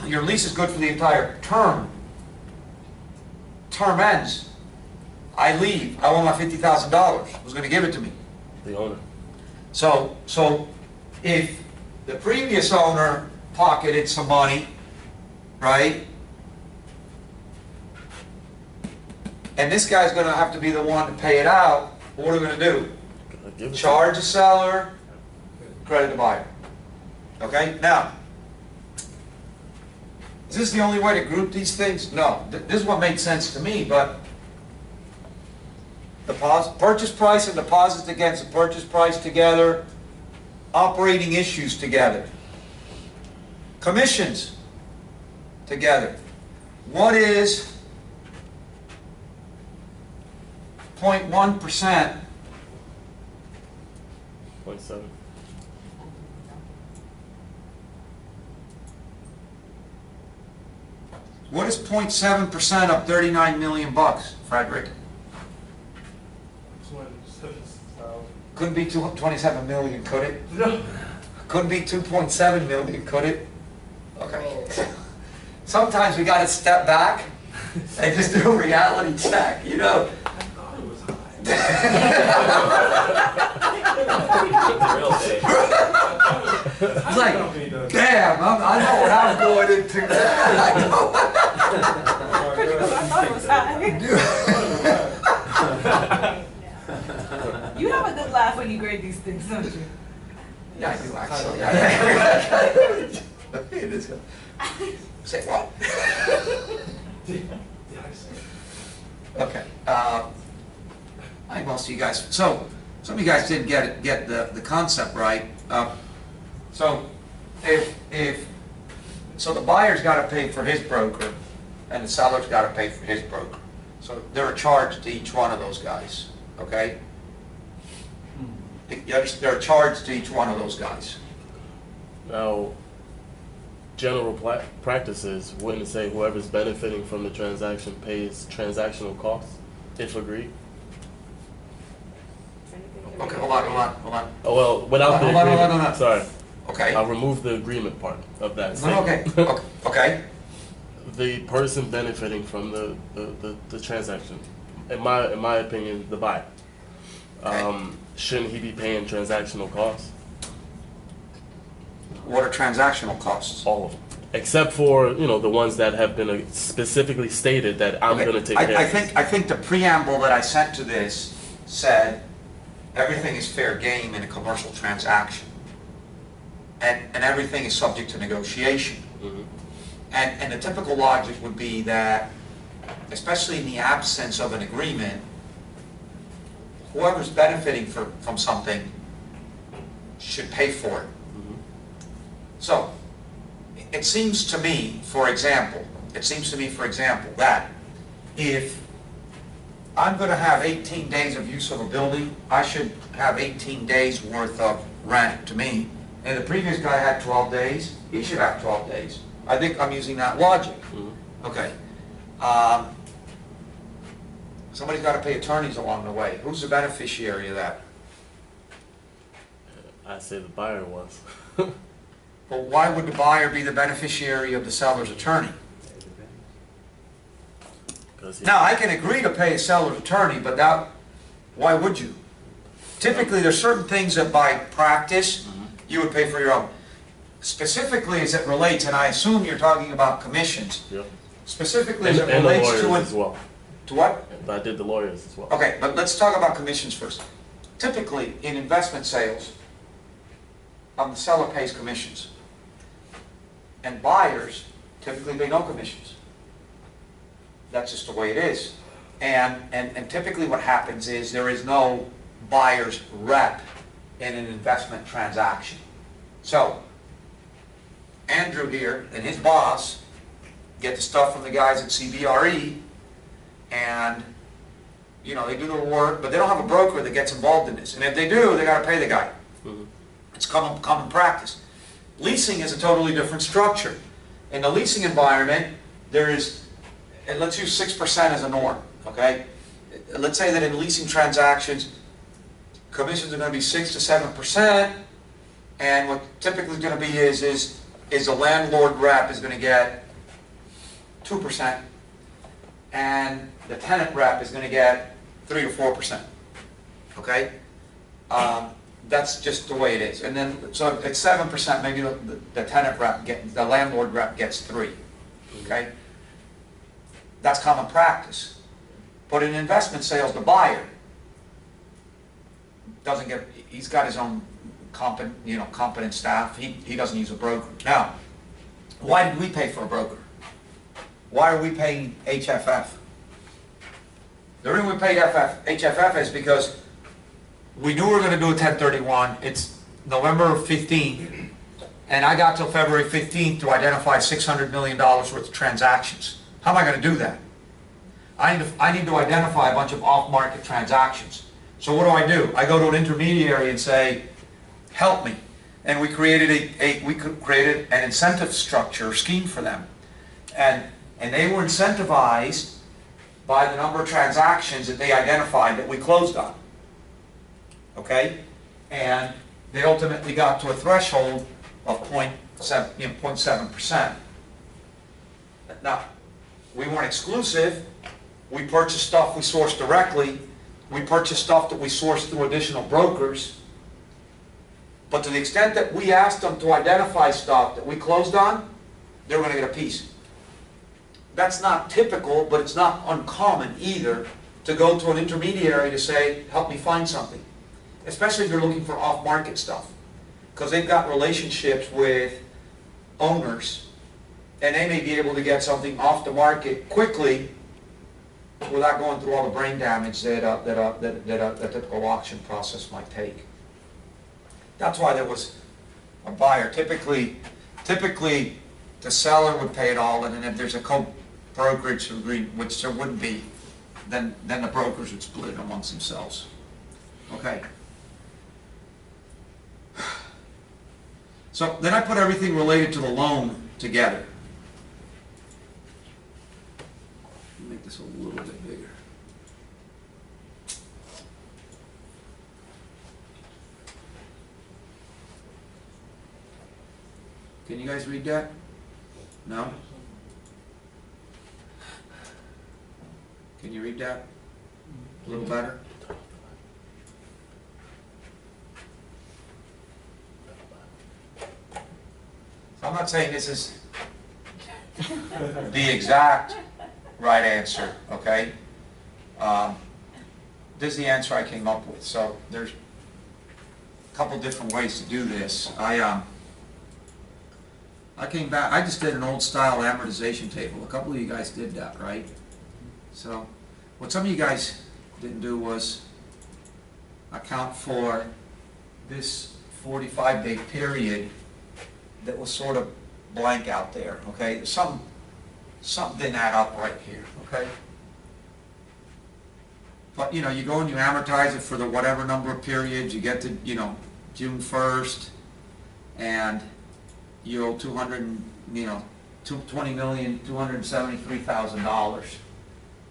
[SPEAKER 3] your lease is good for the entire term. Term ends. I leave. I want my $50,000. Who's going to give it to me?
[SPEAKER 8] The owner.
[SPEAKER 3] So if the previous owner pocketed some money, right? And this guy's going to have to be the one to pay it out. What are we going to do? Charge the seller, credit the buyer. Okay? Now, is this the only way to group these things? No. This is what made sense to me, but purchase price and deposits against the purchase price together, operating issues together, commissions together. What is 0.1%?
[SPEAKER 8] 0.7.
[SPEAKER 3] What is 0.7% of 39 million bucks, Frederick?
[SPEAKER 7] 27,000.
[SPEAKER 3] Couldn't be 27 million, could it?
[SPEAKER 7] No.
[SPEAKER 3] Couldn't be 2.7 million, could it? Okay. Sometimes we got to step back and just do a reality check, you know.
[SPEAKER 7] I thought it was high.
[SPEAKER 1] Real estate.
[SPEAKER 3] It's like, damn, I know what I'm going into. I know.
[SPEAKER 4] Pretty good, I thought it was high. You have a good laugh when you grade these things, don't you?
[SPEAKER 3] Yeah, I do actually. It is good. Say what? Okay. I think most of you guys, so some of you guys didn't get the concept right. So so the buyer's got to pay for his broker, and the seller's got to pay for his broker. So they're a charge to each one of those guys. Okay. They're a charge to each one of those guys.
[SPEAKER 8] Now, general practices wouldn't say whoever's benefiting from the transaction pays transactional costs, if agreed.
[SPEAKER 3] Okay, hold on.
[SPEAKER 8] Oh, well, without the
[SPEAKER 3] Hold on.
[SPEAKER 8] agreement, sorry,
[SPEAKER 3] Okay.
[SPEAKER 8] I'll remove the agreement part of that
[SPEAKER 3] No,
[SPEAKER 8] statement.
[SPEAKER 3] okay.
[SPEAKER 8] The person benefiting from the transaction, in my opinion, the buyer, shouldn't he be paying transactional costs?
[SPEAKER 3] What are transactional costs?
[SPEAKER 8] All of them, except for the ones that have been specifically stated that I'm
[SPEAKER 3] Okay,
[SPEAKER 8] going to take care of.
[SPEAKER 3] I think the preamble that I sent to this said everything is fair game in a commercial transaction, and everything is subject to negotiation.
[SPEAKER 8] Mhm.
[SPEAKER 3] And the typical logic would be that, especially in the absence of an agreement, whoever's benefiting from something should pay for it. So, it seems to me, for example, that if I'm going to have 18 days of use of a building, I should have 18 days worth of rent to me. And the previous guy had 12 days, he should have 12 days. I think I'm using that logic. Okay. Somebody's got to pay attorneys along the way. Who's the beneficiary of that?
[SPEAKER 8] I say the buyer was.
[SPEAKER 3] Well, why would the buyer be the beneficiary of the seller's attorney? Now, I can agree to pay a seller's attorney, but why would you? Typically, there's certain things that by practice, you would pay for your own. Specifically as it relates, and I assume you're talking about commissions.
[SPEAKER 8] Yep.
[SPEAKER 3] Specifically as it
[SPEAKER 8] And the
[SPEAKER 3] relates
[SPEAKER 8] lawyers
[SPEAKER 3] to
[SPEAKER 8] as well.
[SPEAKER 3] To what?
[SPEAKER 8] I did the lawyers as well.
[SPEAKER 3] Okay, but let's talk about commissions first. Typically, in investment sales, the seller pays commissions. And buyers, typically pay no commissions. That's just the way it is. And typically what happens is there is no buyer's rep in an investment transaction. So, Andrew here and his boss get the stuff from the guys at CBRE, and they do the work, but they don't have a broker that gets involved in this. And if they do, they got to pay the guy. It's common practice. Leasing is a totally different structure. In the leasing environment, there is, and let's use 6% as a norm, okay? Let's say that in leasing transactions, commissions are going to be 6 to 7%, and what typically is going to be is the landlord rep is going to get 2%, and the tenant rep is going to get 3 to 4%, okay? That's just the way it is. And then, so at 7%, maybe the tenant rep the landlord rep gets 3, okay? That's common practice. But in investment sales, the buyer doesn't get, he's got his own competent staff. He doesn't use a broker. Now, why did we pay for a broker? Why are we paying HFF? The reason we paid HFF is because we knew we were going to do a 1031. It's November 15th, and I got till February 15th to identify $600 million worth of transactions. How am I going to do that? I need to identify a bunch of off-market transactions. So what do? I go to an intermediary and say, help me. And we created an incentive structure scheme for them. And they were incentivized by the number of transactions that they identified that we closed on. Okay? And they ultimately got to a threshold of 0.7%. Now, we weren't exclusive. We purchased stuff we sourced directly, We purchased stuff that we sourced through additional brokers. But to the extent that we asked them to identify stuff that we closed on, they were going to get a piece. That's not typical, but it's not uncommon either to go to an intermediary to say, help me find something. Especially if you're looking for off-market stuff. Because they've got relationships with owners, and they may be able to get something off the market quickly without going through all the brain damage that a typical auction process might take. That's why there was a buyer. Typically the seller would pay it all, and then if there's a co-brokerage agreement, which there wouldn't be, then the brokers would split it amongst themselves. Okay. So then I put everything related to the loan together. Make this a little bit bigger. Can you guys read that? No? Can you read that? A little better? I'm not saying this is the exact right answer, okay? This is the answer I came up with. So there's a couple different ways to do this. I came back, I just did an old style amortization table. A couple of you guys did that, right? So what some of you guys didn't do was account for this 45-day period that was sort of blank out there, okay? Something didn't add up right here, okay? But, you know, you go and you amortize it for the whatever number of periods, you get to, you know, June 1st, and you owe $20,273,000.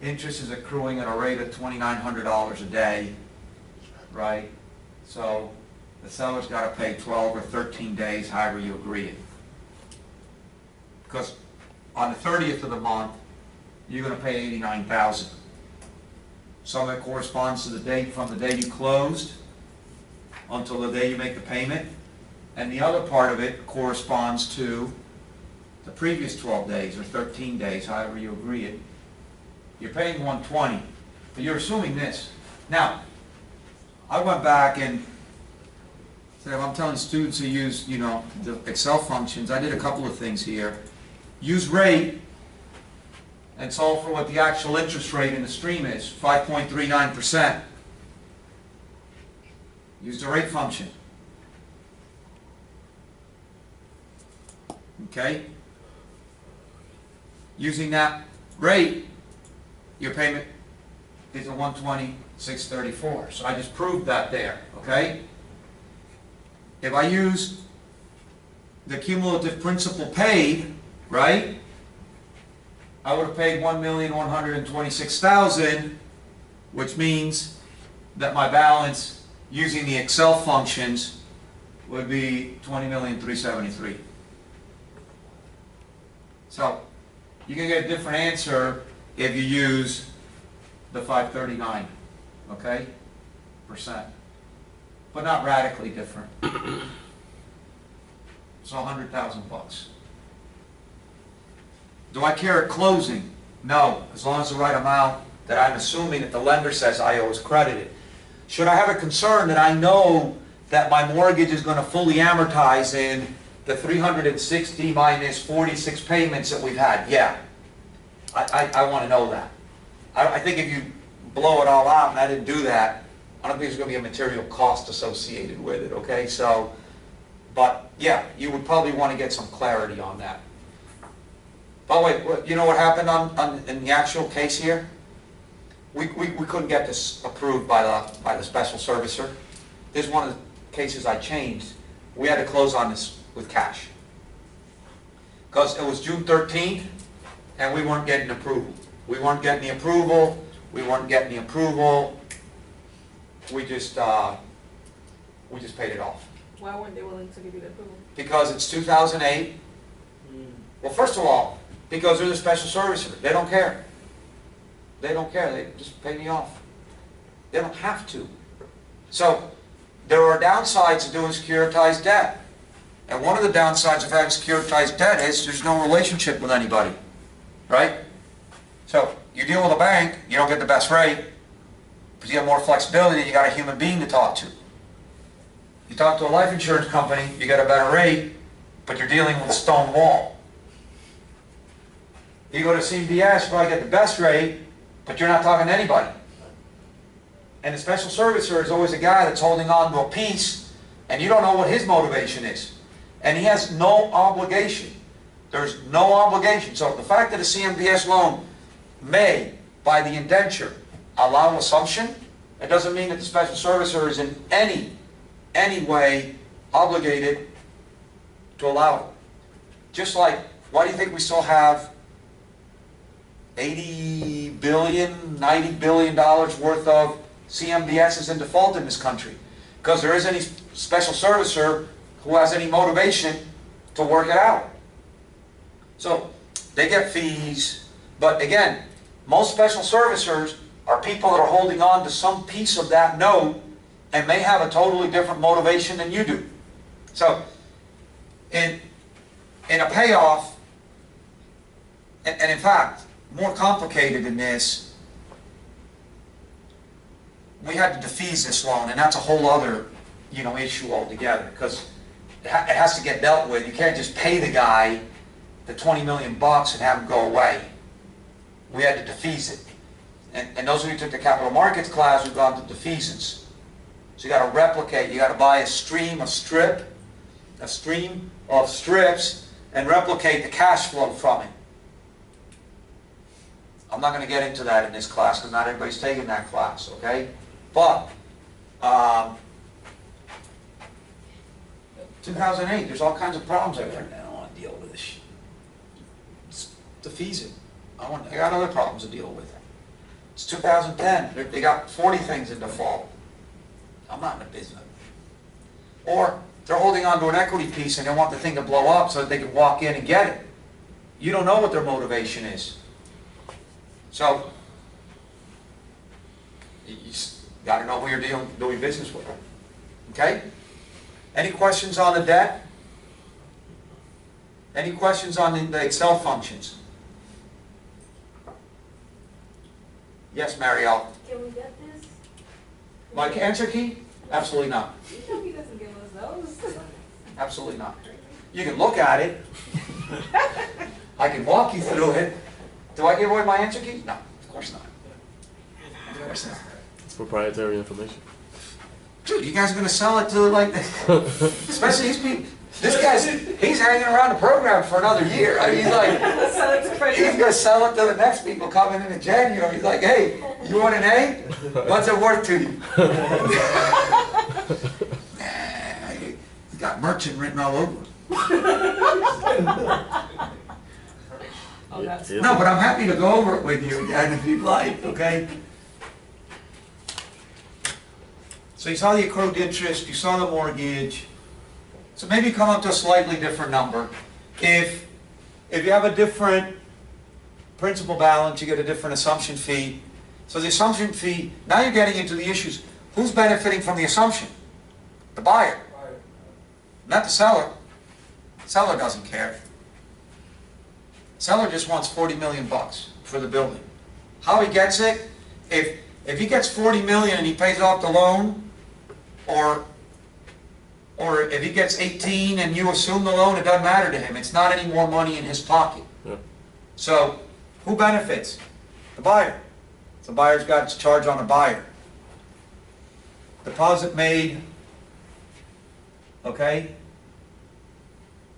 [SPEAKER 3] Interest is accruing at a rate of $2,900 a day, right? So the seller's got to pay 12 or 13 days, however you agree it. Because on the 30th of the month, you're going to pay $89,000. Some of it corresponds to the date from the day you closed until the day you make the payment. And the other part of it corresponds to the previous 12 days or 13 days, however you agree it. You're paying $120, but you're assuming this. Now, I went back and said, if I'm telling students who use, you know, the Excel functions, I did a couple of things here. Use rate and solve for what the actual interest rate in the stream is, 5.39%. Use the rate function. Okay? Using that rate, your payment is a $120,634. So I just proved that there, okay? If I use the cumulative principal paid, right, I would have paid $1,126,000, which means that my balance using the Excel functions would be $20,373,000. So you can get a different answer if you use the 539, okay, %, but not radically different. So $100,000. Do I care at closing? No, as long as the right amount that I'm assuming that the lender says I owe is credited. Should I have a concern that I know that my mortgage is going to fully amortize in the 360 minus 46 payments that we've had? Yeah. I want to know that. I think if you blow it all out, and I didn't do that, I don't think there's going to be a material cost associated with it, okay? So, but yeah, you would probably want to get some clarity on that. By the way, you know what happened in the actual case here? We couldn't get this approved by the special servicer. This is one of the cases I changed. We had to close on this with cash. Because it was June 13th, and we weren't getting approval. We weren't getting the approval. We weren't getting the approval. We just paid it off.
[SPEAKER 6] Why weren't they willing to give you the approval?
[SPEAKER 3] Because it's 2008. Well, first of all, because they're the special servicer. They don't care. They don't care. They just pay me off. They don't have to. So there are downsides to doing securitized debt. And one of the downsides of having securitized debt is there's no relationship with anybody, right? So you deal with a bank, you don't get the best rate, because you have more flexibility, you got a human being to talk to. You talk to a life insurance company, you get a better rate, but you're dealing with a stone wall. You go to CMBS, you probably get the best rate, but you're not talking to anybody. And the special servicer is always a guy that's holding on to a piece, and you don't know what his motivation is. And he has no obligation. There's no obligation. So the fact that a CMBS loan may, by the indenture, allow assumption, it doesn't mean that the special servicer is in any way obligated to allow it. Just like, why do you think we still have $80 billion, $90 billion worth of CMBSs in default in this country? Because there isn't any special servicer who has any motivation to work it out. So they get fees, but again, most special servicers are people that are holding on to some piece of that note and may have a totally different motivation than you do. So in a payoff, and in fact, more complicated than this, we had to defease this loan, and that's a whole other, issue altogether, because it has to get dealt with. You can't just pay the guy the $20 million and have him go away. We had to defease it. And those of you who took the capital markets class have gone to defeasance. So you got to replicate, you got to buy a stream of strips, and replicate the cash flow from it. I'm not going to get into that in this class because not everybody's taking that class, okay? But 2008, there's all kinds of problems out there. I don't want to deal with this shit. Just defease it. I got other problems to deal with. It's 2010. They got 40 things in default. I'm not in the business. Or they're holding on to an equity piece and they want the thing to blow up so that they can walk in and get it. You don't know what their motivation is. So you just got to know who you're doing business with. Okay? Any questions on the debt? Any questions on the Excel functions? Yes, Marielle.
[SPEAKER 6] Can we get this?
[SPEAKER 3] My answer key? Absolutely not.
[SPEAKER 6] You know he doesn't give us those.
[SPEAKER 3] Absolutely not. You can look at it. I can walk you through it. Do I give away my answer keys? No, of course not. Of course not.
[SPEAKER 8] It's proprietary information.
[SPEAKER 3] Dude, you guys are going to sell it to like, especially these people. This guy's, he's hanging around the program for another year. I mean, he's like, he's going to sell it to the next people coming in January. He's like, hey, you want an A? What's it worth to you? Nah, he's got merchant written all over. No, but I'm happy to go over it with you again if you'd like, okay? So you saw the accrued interest, you saw the mortgage. So maybe come up to a slightly different number. If you have a different principal balance, you get a different assumption fee. So the assumption fee, now you're getting into the issues. Who's benefiting from the assumption? The buyer. Not the seller. The seller doesn't care. Seller just wants $40 million for the building. How he gets it, if he gets $40 million and he pays off the loan, or if he gets 18 and you assume the loan, it doesn't matter to him. It's not any more money in his pocket.
[SPEAKER 8] Yeah.
[SPEAKER 3] So who benefits? The buyer. The buyer's got its charge on the buyer. Deposit made, okay,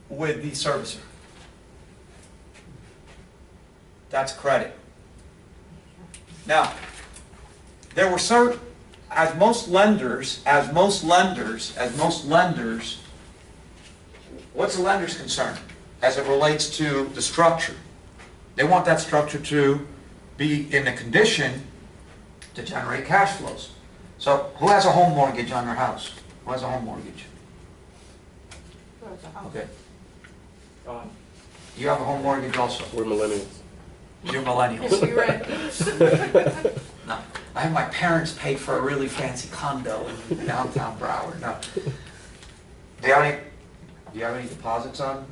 [SPEAKER 3] with the servicer. That's credit. Now, there were certain, as most lenders, what's the lender's concern as it relates to the structure? They want that structure to be in a condition to generate cash flows. So, who has a home mortgage on their house? Who has a home mortgage? Okay. You have a home mortgage also?
[SPEAKER 8] We're millennials.
[SPEAKER 3] You're millennials.
[SPEAKER 6] We read.
[SPEAKER 3] No. I have my parents pay for a really fancy condo in downtown Broward. No. Do you have any deposits on?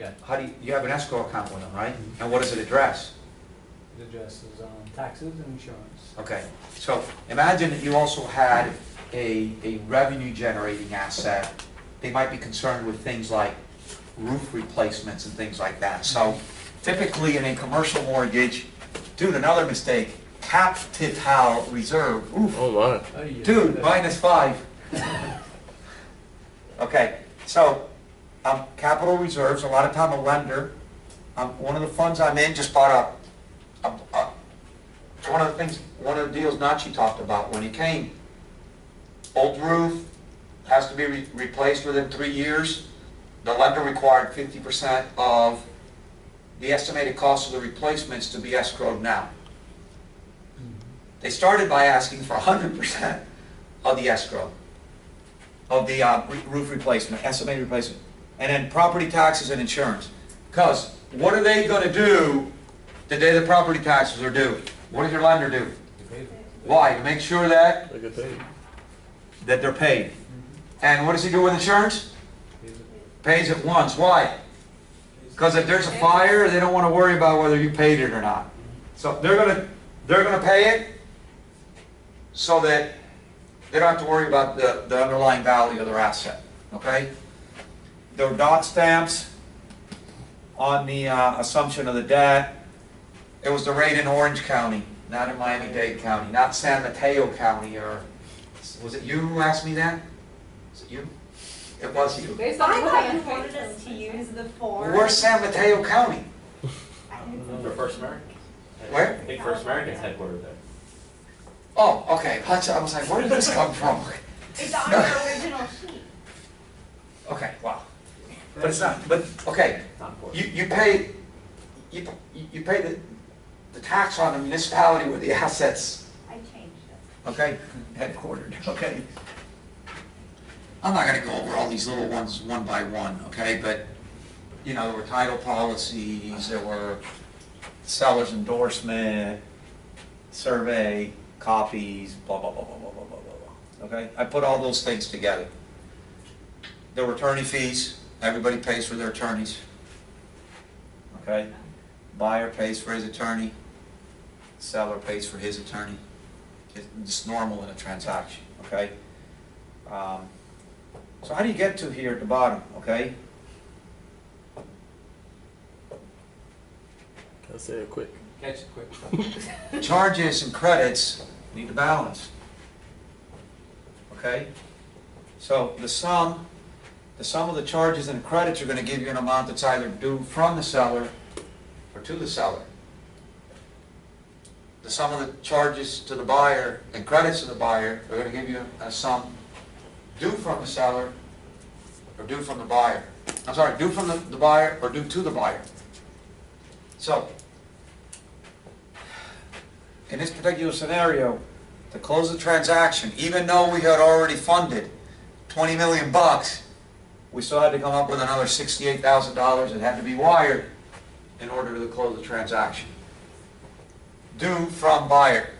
[SPEAKER 5] Yeah.
[SPEAKER 3] How you have an escrow account with them, right? And what does it address?
[SPEAKER 10] It addresses taxes and insurance.
[SPEAKER 3] Okay, so imagine that you also had a revenue generating asset. They might be concerned with things like roof replacements and things like that. So typically in a commercial mortgage, dude, another mistake, capital reserve. Oof.
[SPEAKER 8] Oh my.
[SPEAKER 10] Oh, yeah.
[SPEAKER 3] Dude, -5. Okay, so capital reserves, a lot of time a lender, one of the funds I'm in just bought it's one of the things, one of the deals Nachi talked about when he came. Old roof has to be replaced within 3 years. The lender required 50% of the estimated cost of the replacements to be escrowed now. They started by asking for 100% of the escrow, of the roof replacement, estimated replacement, and then property taxes and insurance. Because what are they going to do the day the property taxes are due? What does your lender do? Why? To make sure that
[SPEAKER 8] They get paid.
[SPEAKER 3] they're paid. And what does he do with insurance? Pays it once. Why? Because if there's a fire, they don't want to worry about whether you paid it or not. So they're gonna pay it so that they don't have to worry about the underlying value of their asset. Okay? There were dot stamps on the assumption of the debt. It was the rate in Orange County, not in Miami-Dade County, not San Mateo County, or was it you who asked me that? Was it you? It was you.
[SPEAKER 6] Based on
[SPEAKER 9] I
[SPEAKER 6] what
[SPEAKER 9] thought
[SPEAKER 6] I
[SPEAKER 9] you
[SPEAKER 6] paid.
[SPEAKER 9] wanted us to use the form.
[SPEAKER 3] Where's San Mateo County?
[SPEAKER 2] For First American.
[SPEAKER 3] Where?
[SPEAKER 2] I think First American's headquartered there.
[SPEAKER 3] Oh, okay. I was like, where did this come from?
[SPEAKER 9] It's on your original sheet.
[SPEAKER 3] Okay, wow. But it's not, but, okay,
[SPEAKER 2] It's not important.
[SPEAKER 3] you pay, you pay the tax on the municipality with the assets,
[SPEAKER 9] I changed it.
[SPEAKER 3] okay, headquartered, okay. I'm not gonna go over all these little ones one by one, okay, but, you know, there were title policies, there were seller's endorsement, survey, copies, blah, blah, blah, blah, blah, blah, blah, blah, blah, okay? I put all those things together. There were attorney fees, everybody pays for their attorneys, okay? Buyer pays for his attorney, seller pays for his attorney. It's normal in a transaction, okay? So how do you get to here at the bottom, okay?
[SPEAKER 8] Gotta say it quick.
[SPEAKER 5] Catch it quick.
[SPEAKER 3] Charges and credits need to balance, okay? So the sum of the charges and credits are going to give you an amount that's either due from the seller or to the seller. The sum of the charges to the buyer and credits to the buyer are going to give you a sum due from the seller or due from the buyer. I'm sorry, due from the buyer or due to the buyer. So, in this particular scenario, to close the transaction, even though we had already funded 20 million bucks, we still had to come up with another $68,000 that had to be wired in order to close the transaction. Due from buyer.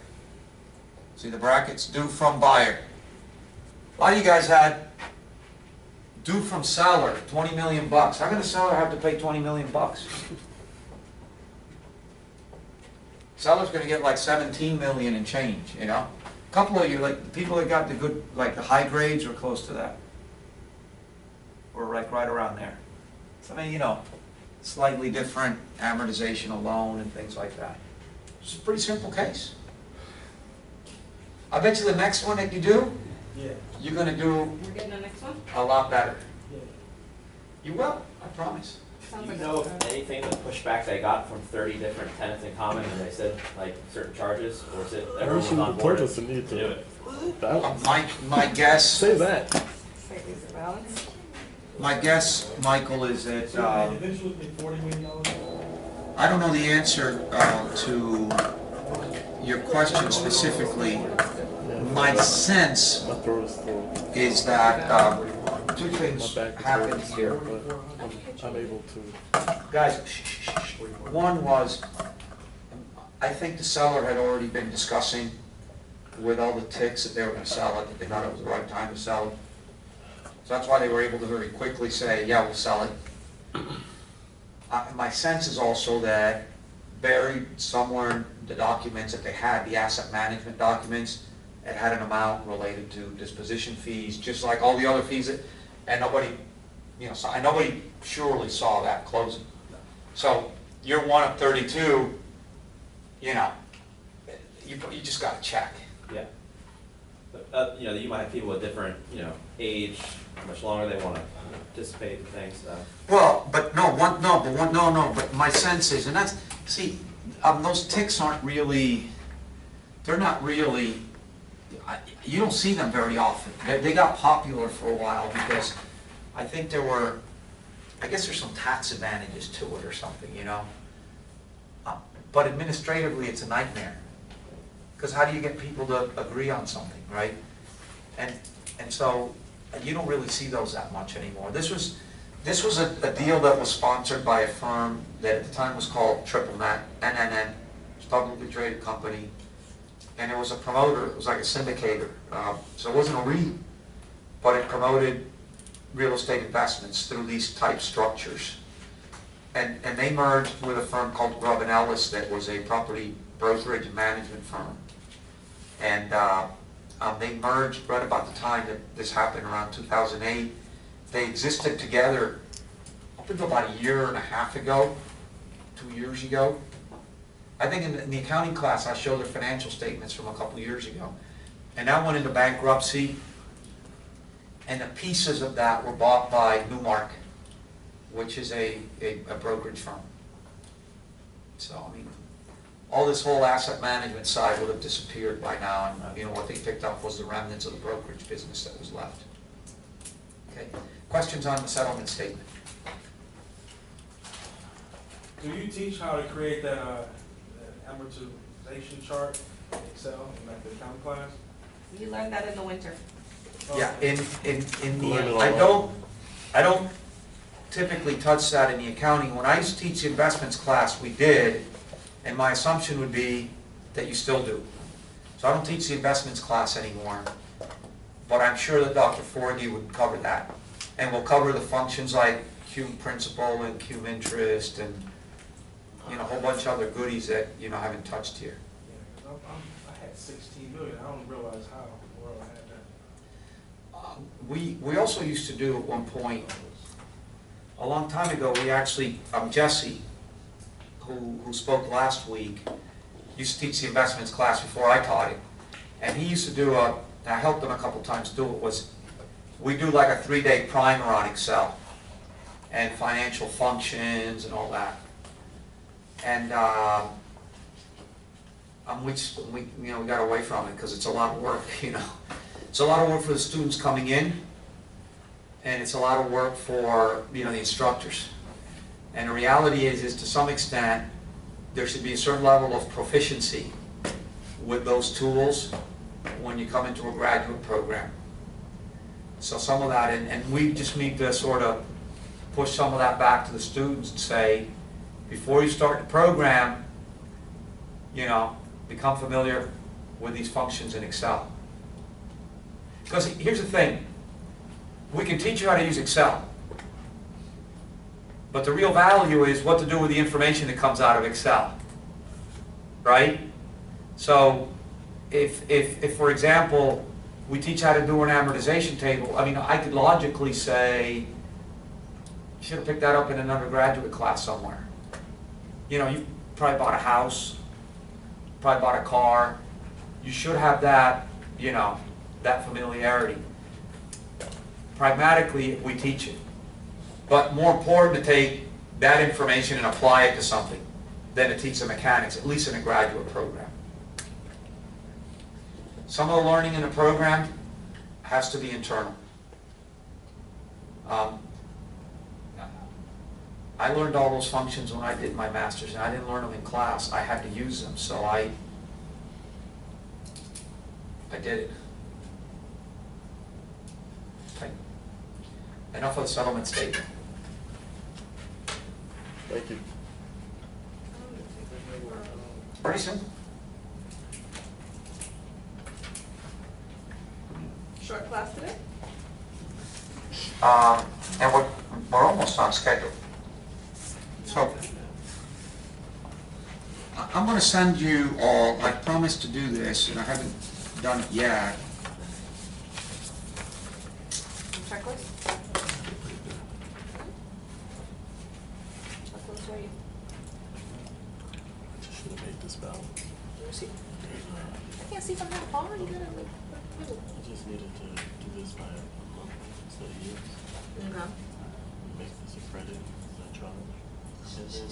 [SPEAKER 3] See the brackets? Due from buyer. A lot of you guys had due from seller, 20 million bucks. How can a seller have to pay 20 million bucks? Seller's going to get like 17 million and change, you know? A couple of you, like the people that got the good, like the high grades were close to that. Or like right around there. So I mean, you know, slightly different amortization of loan and things like that. It's a pretty simple case. I bet you the next one that you do,
[SPEAKER 7] Yeah,
[SPEAKER 3] you're going to do
[SPEAKER 6] We're getting the next one?
[SPEAKER 3] a lot better.
[SPEAKER 7] yeah.
[SPEAKER 3] You will, I promise.
[SPEAKER 6] Sounds
[SPEAKER 2] Do you
[SPEAKER 6] like
[SPEAKER 2] know
[SPEAKER 6] it's
[SPEAKER 2] if anything, the pushback they got from 30 different tenants in common when they said like certain charges, or is it
[SPEAKER 8] I
[SPEAKER 2] everyone
[SPEAKER 8] wish
[SPEAKER 2] was
[SPEAKER 8] you
[SPEAKER 2] on
[SPEAKER 8] told
[SPEAKER 2] board
[SPEAKER 8] us to need
[SPEAKER 2] to do
[SPEAKER 8] to
[SPEAKER 2] it?
[SPEAKER 8] balance.
[SPEAKER 3] My guess,
[SPEAKER 8] Say that.
[SPEAKER 6] Say is it balance?
[SPEAKER 3] my guess, Michael, is that
[SPEAKER 7] So the individual paid $40 million.
[SPEAKER 3] I don't know the answer to your question specifically. My sense
[SPEAKER 8] My throat is still.
[SPEAKER 3] is that two
[SPEAKER 8] My
[SPEAKER 3] things
[SPEAKER 8] back is
[SPEAKER 3] happened
[SPEAKER 8] hurting,
[SPEAKER 3] here.
[SPEAKER 8] but I'm able to.
[SPEAKER 3] Guys, shh, shh, shh. One was, I think the seller had already been discussing with all the ticks that they were gonna sell it, that they thought it was the right time to sell it. So that's why they were able to very quickly say, yeah, we'll sell it. My sense is also that buried somewhere in the documents that they had, the asset management documents, it had an amount related to disposition fees, just like all the other fees that, and nobody, and nobody surely saw that closing. So you're one of 32, you just got to check.
[SPEAKER 2] Yeah. But, you might have people with different, age, how much longer they want to participate in things, so.
[SPEAKER 3] Well, but my sense is, and that's, see, those ticks aren't really, they're not really, you don't see them very often. They got popular for a while because I think I guess there's some tax advantages to it or something, But administratively, it's a nightmare. Because how do you get people to agree on something, right? And so you don't really see those that much anymore. This was a deal that was sponsored by a firm that at the time was called Triple Net, NNN, it's a publicly traded company, and it was a promoter, it was like a syndicator. So it wasn't a REE, but it promoted real estate investments through these type structures. And they merged with a firm called Grubb & Ellis that was a property brokerage and management firm. And they merged right about the time that this happened, around 2008. They existed together up until about a year and a half ago, 2 years ago. I think in the accounting class I showed their financial statements from a couple years ago. And that went into bankruptcy, and the pieces of that were bought by Newmark, which is a brokerage firm. So, I mean, all this whole asset management side would have disappeared by now, and what they picked up was the remnants of the brokerage business that was left. Okay, questions on the settlement statement?
[SPEAKER 7] Do you teach how to create that amortization chart in Excel, in like the accounting class?
[SPEAKER 6] You learned that in the winter.
[SPEAKER 3] Yeah, in
[SPEAKER 8] Learn it
[SPEAKER 3] the,
[SPEAKER 8] all.
[SPEAKER 3] I don't typically touch that in the accounting. When I used to teach the investments class, we did, and my assumption would be that you still do. So I don't teach the investments class anymore, but I'm sure that Dr. Forgy would cover that. And we'll cover the functions like cum principal and cum interest and a whole bunch of other goodies that haven't touched here.
[SPEAKER 7] Yeah, 'cause I had 16 million. I don't realize how well I had that.
[SPEAKER 3] We also used to do at one point, a long time ago, we actually, Jesse, who spoke last week, used to teach the investments class before I taught it. And he used to do I helped him a couple times do it, we do like a 3-day primer on Excel and financial functions and all that. And we got away from it because it's a lot of work, It's a lot of work for the students coming in, and it's a lot of work for the instructors. And the reality is to some extent, there should be a certain level of proficiency with those tools when you come into a graduate program. So some of that, and we just need to sort of push some of that back to the students and say, before you start the program, become familiar with these functions in Excel. Because here's the thing, we can teach you how to use Excel, but the real value is what to do with the information that comes out of Excel, right? So if for example, we teach how to do an amortization table, I could logically say, you should have picked that up in an undergraduate class somewhere. You probably bought a house, probably bought a car, you should have that, that familiarity. Pragmatically, we teach it. But more important to take that information and apply it to something than to teach the mechanics, at least in a graduate program. Some of the learning in a program has to be internal. I learned all those functions when I did my master's, and I didn't learn them in class. I had to use them, so I did it. Okay. Enough of the settlement statement.
[SPEAKER 8] Thank you.
[SPEAKER 3] Pretty simple.
[SPEAKER 6] Short class today?
[SPEAKER 3] And we're almost on schedule. So, I'm going to send you all, I promised to do this, and I haven't done it yet.
[SPEAKER 6] Checklist? How close are you?
[SPEAKER 8] I just should have made this balance.
[SPEAKER 6] Let me see. I can't see from that far. You gotta look.
[SPEAKER 8] I just needed to do this by a month instead of years.
[SPEAKER 6] Okay.
[SPEAKER 8] Make this a credit, a charge. And then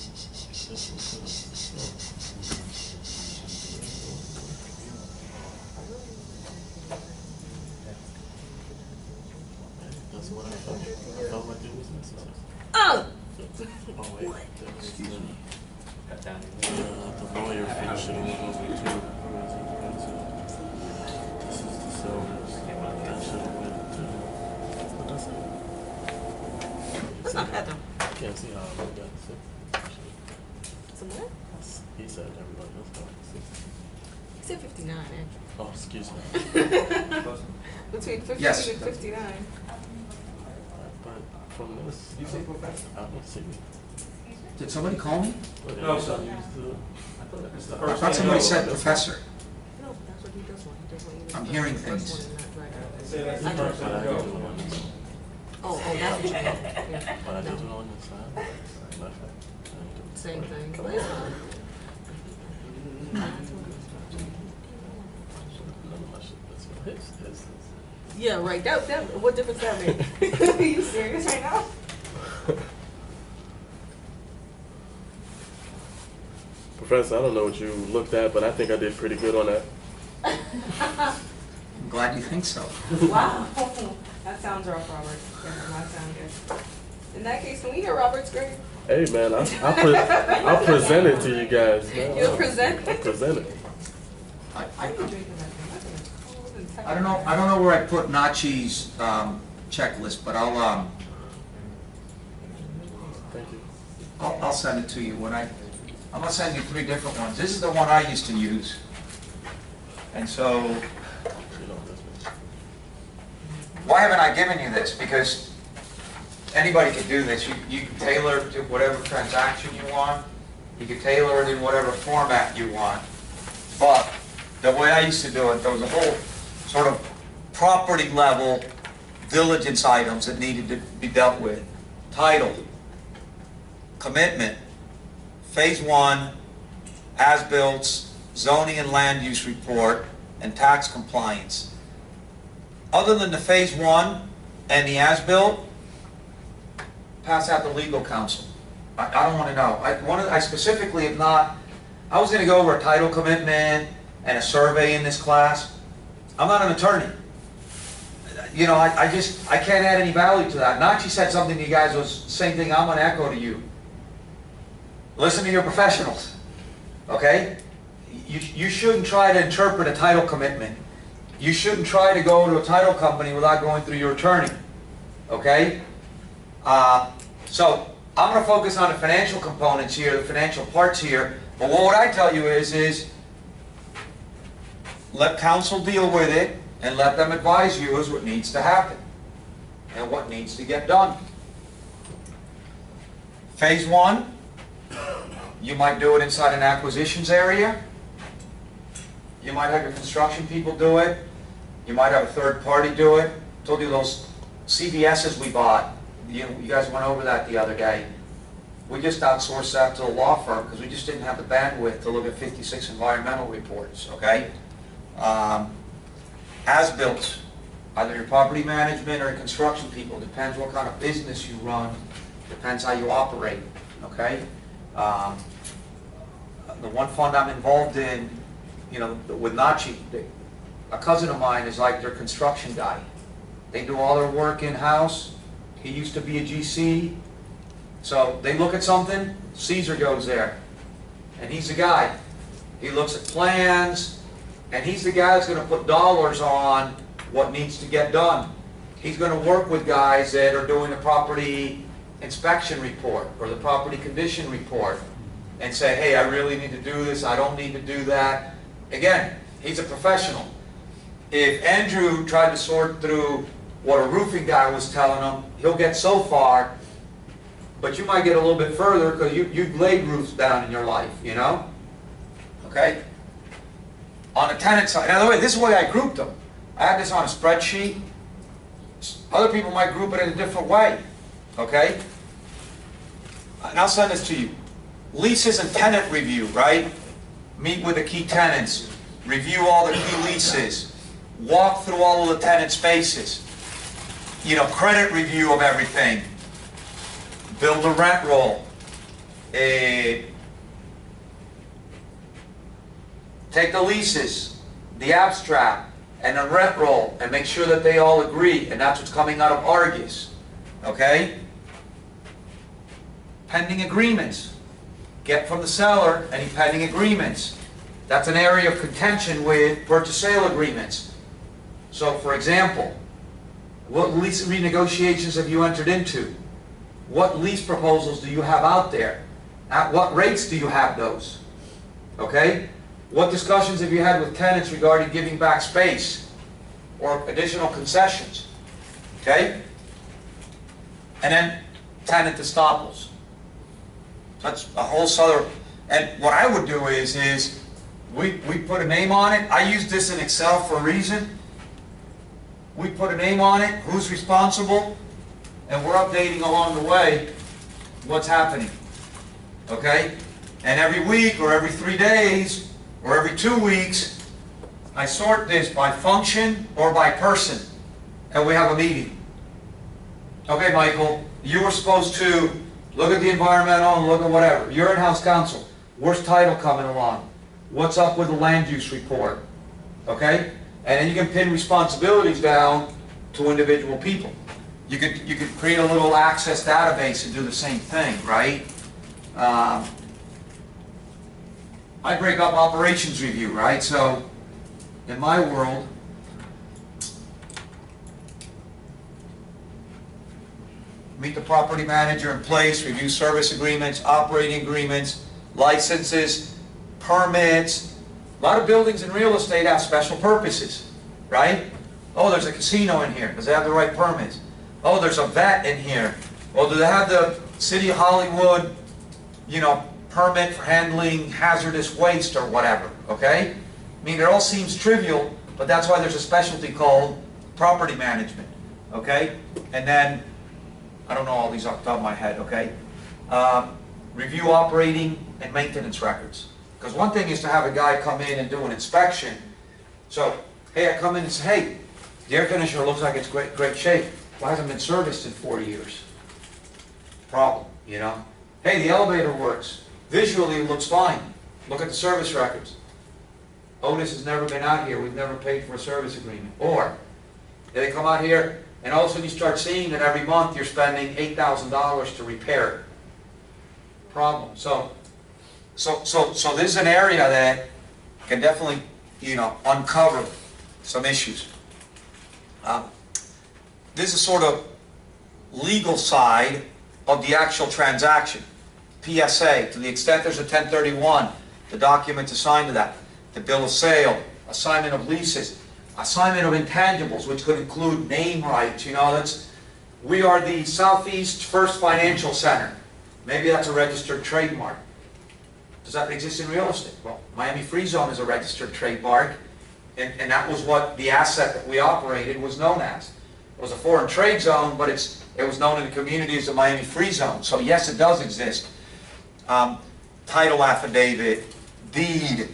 [SPEAKER 8] that's what I felt. I felt like it was necessary.
[SPEAKER 6] Oh!
[SPEAKER 8] Oh wait, excuse me.
[SPEAKER 2] Cut down.
[SPEAKER 8] The lawyer fee should have went over too. This is the sellers. That should have went to. What does it?
[SPEAKER 6] That's not bad though.
[SPEAKER 8] Can't see how I got the six.
[SPEAKER 6] Somewhere?
[SPEAKER 8] He said everybody else got the six.
[SPEAKER 6] He said 59, actually.
[SPEAKER 8] Oh, excuse me.
[SPEAKER 6] Between 15
[SPEAKER 3] Yes.
[SPEAKER 6] and 59.
[SPEAKER 8] But from this,
[SPEAKER 7] You say professor?
[SPEAKER 8] I don't see.
[SPEAKER 3] Did somebody call me?
[SPEAKER 7] No, sir. It's the
[SPEAKER 3] I
[SPEAKER 7] first
[SPEAKER 3] thought
[SPEAKER 7] thing
[SPEAKER 3] somebody
[SPEAKER 7] I
[SPEAKER 3] said
[SPEAKER 7] know.
[SPEAKER 3] professor.
[SPEAKER 6] No, that's what he does want. He does want you to
[SPEAKER 3] I'm
[SPEAKER 6] put
[SPEAKER 3] hearing
[SPEAKER 6] the first
[SPEAKER 3] things.
[SPEAKER 6] one in that, right.
[SPEAKER 7] Say that's the
[SPEAKER 6] I
[SPEAKER 7] first
[SPEAKER 8] But
[SPEAKER 7] thing
[SPEAKER 8] I
[SPEAKER 7] I
[SPEAKER 8] did
[SPEAKER 7] know.
[SPEAKER 8] it on this.
[SPEAKER 6] Oh, that's what you know. Yeah.
[SPEAKER 8] But I did
[SPEAKER 6] No.
[SPEAKER 8] it on this side. Left hand. I didn't do it.
[SPEAKER 6] Same thing.
[SPEAKER 8] Come
[SPEAKER 6] But
[SPEAKER 8] on.
[SPEAKER 6] it's fine.
[SPEAKER 8] None of my shit. That's his.
[SPEAKER 6] Yeah, right. That, what difference that make? Are you serious right now?
[SPEAKER 8] Professor, I don't know what you looked at, but I think I did pretty good on that.
[SPEAKER 3] I'm glad you think so.
[SPEAKER 6] Wow. That sounds rough, Robert. That does not sound good. In that case, can we hear Robert's grade?
[SPEAKER 8] Hey man, I'll present it to you guys. Man.
[SPEAKER 6] You'll present
[SPEAKER 8] I'll
[SPEAKER 6] it?
[SPEAKER 8] present it.
[SPEAKER 6] Why are you drinking that thing? That's a cold and
[SPEAKER 3] I don't know where I put Nachi's checklist, but
[SPEAKER 8] Thank you.
[SPEAKER 3] I'll send it to you I'm gonna send you 3 different ones. This is the one I used to use. And so,
[SPEAKER 8] You know this one.
[SPEAKER 3] why haven't I given you this? Because anybody can do this. You can tailor it to whatever transaction you want. You can tailor it in whatever format you want. But the way I used to do it, there was a whole sort of property level diligence items that needed to be dealt with. Title, commitment, phase 1, as-built, zoning and land use report, and tax compliance. Other than the phase 1 and the as-built, pass out the legal counsel. I don't want to know. I specifically have not, I was going to go over a title commitment and a survey in this class. I'm not an attorney. You know, I can't add any value to that. Nachi said something to you guys was the same thing I'm going to echo to you. Listen to your professionals, okay? You shouldn't try to interpret a title commitment. You shouldn't try to go to a title company without going through your attorney, okay? So I'm going to focus on the financial components here, the financial parts here. But what I tell you is let counsel deal with it and let them advise you as what needs to happen and what needs to get done. Phase 1, you might do it inside an acquisitions area. You might have your construction people do it. You might have a third party do it. I told you those CVSs we bought. You guys went over that the other day. We just outsourced that to a law firm because we just didn't have the bandwidth to look at 56 environmental reports, okay? As-built, either your property management or your construction people, depends what kind of business you run, depends how you operate, okay? The one fund I'm involved in, you know, with Nachi, a cousin of mine is like their construction guy. They do all their work in-house. He used to be a GC. So they look at something, Caesar goes there. And he's the guy. He looks at plans, and he's the guy that's going to put dollars on what needs to get done. He's going to work with guys that are doing the property inspection report or the property condition report. and say, hey, I really need to do this, I don't need to do that. Again, he's a professional. If Andrew tried to sort through what a roofing guy was telling him, he'll get so far, but you might get a little bit further because you've laid roofs down in your life, you know? Okay? On the tenant side, by the way, this is the way I grouped them. I had this on a spreadsheet. Other people might group it in a different way. Okay? And I'll send this to you. Leases and tenant review, right? Meet with the key tenants. Review all the key leases. Walk through all of the tenant spaces. You know, credit review of everything. Build a rent roll. Take the leases, the abstract, and the rent roll, and make sure that they all agree, and that's what's coming out of Argus. Okay? Pending agreements. Get from the seller any pending agreements. That's an area of contention with purchase-sale agreements. So, for example, what lease renegotiations have you entered into? What lease proposals do you have out there? At what rates do you have those? Okay? What discussions have you had with tenants regarding giving back space or additional concessions? Okay? And then tenant estoppels. That's a whole other, and what I would do is we put a name on it. I use this in Excel for a reason. We put a name on it, who's responsible, and we're updating along the way what's happening. Okay? And every week or every 3 days or every 2 weeks, I sort this by function or by person, and we have a meeting. Okay, Michael, you were supposed to look at the environmental and look at whatever. You're in-house counsel. Where's title coming along? What's up with the land use report? Okay? And then you can pin responsibilities down to individual people. You could create a little access database and do the same thing, right? I break up operations review, right? So, in my world, meet the property manager in place, review service agreements, operating agreements, licenses, permits. A lot of buildings in real estate have special purposes, right? Oh, there's a casino in here. Does it have the right permits? Oh, there's a vet in here. Well, do they have the City of Hollywood, you know, permit for handling hazardous waste or whatever, okay? I mean, it all seems trivial, but that's why there's a specialty called property management, okay? And then, I don't know all these off the top of my head, okay? Review operating and maintenance records. Because one thing is to have a guy come in and do an inspection. So, hey, I come in and say, hey, the air conditioner looks like it's great shape. Why hasn't been serviced in 4 years? Problem, you know? Hey, the elevator works. Visually, it looks fine. Look at the service records. Otis has never been out here. We've never paid for a service agreement. Or, they come out here, and all of a sudden you start seeing that every month you're spending $8,000 to repair it. Problem. So this is an area that can definitely, you know, uncover some issues. This is sort of legal side of the actual transaction. PSA, to the extent there's a 1031, the documents assigned to that, the bill of sale, assignment of leases, assignment of intangibles, which could include name rights. You know, we are the Southeast First Financial Center. Maybe that's a registered trademark. Does that exist in real estate? Well, Miami Free Zone is a registered trademark, and that was what the asset that we operated was known as. It was a foreign trade zone, but it was known in the community as the Miami Free Zone. So yes, it does exist. Title affidavit, deed,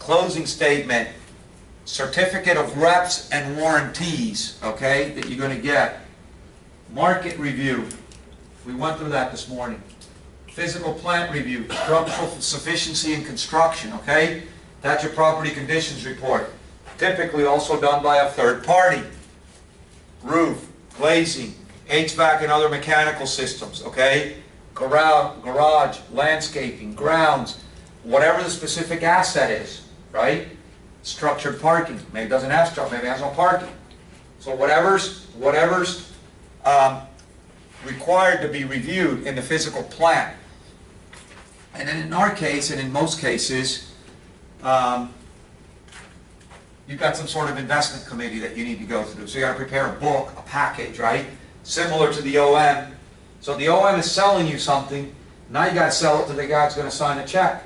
[SPEAKER 3] closing statement, certificate of reps and warranties, okay, that you're going to get. Market review. We went through that this morning. Physical plant review, structural sufficiency and construction, okay? That's your property conditions report. Typically also done by a third party. Roof, glazing, HVAC and other mechanical systems, okay? Garage, landscaping, grounds, whatever the specific asset is, right? Structured parking. Maybe it doesn't have structure, maybe it has no parking. So whatever's required to be reviewed in the physical plant. And then in our case, and in most cases, you've got some sort of investment committee that you need to go through. So you gotta prepare a book, a package, right? Similar to the OM. So the OM is selling you something, now you gotta sell it to the guy who's gonna sign a check.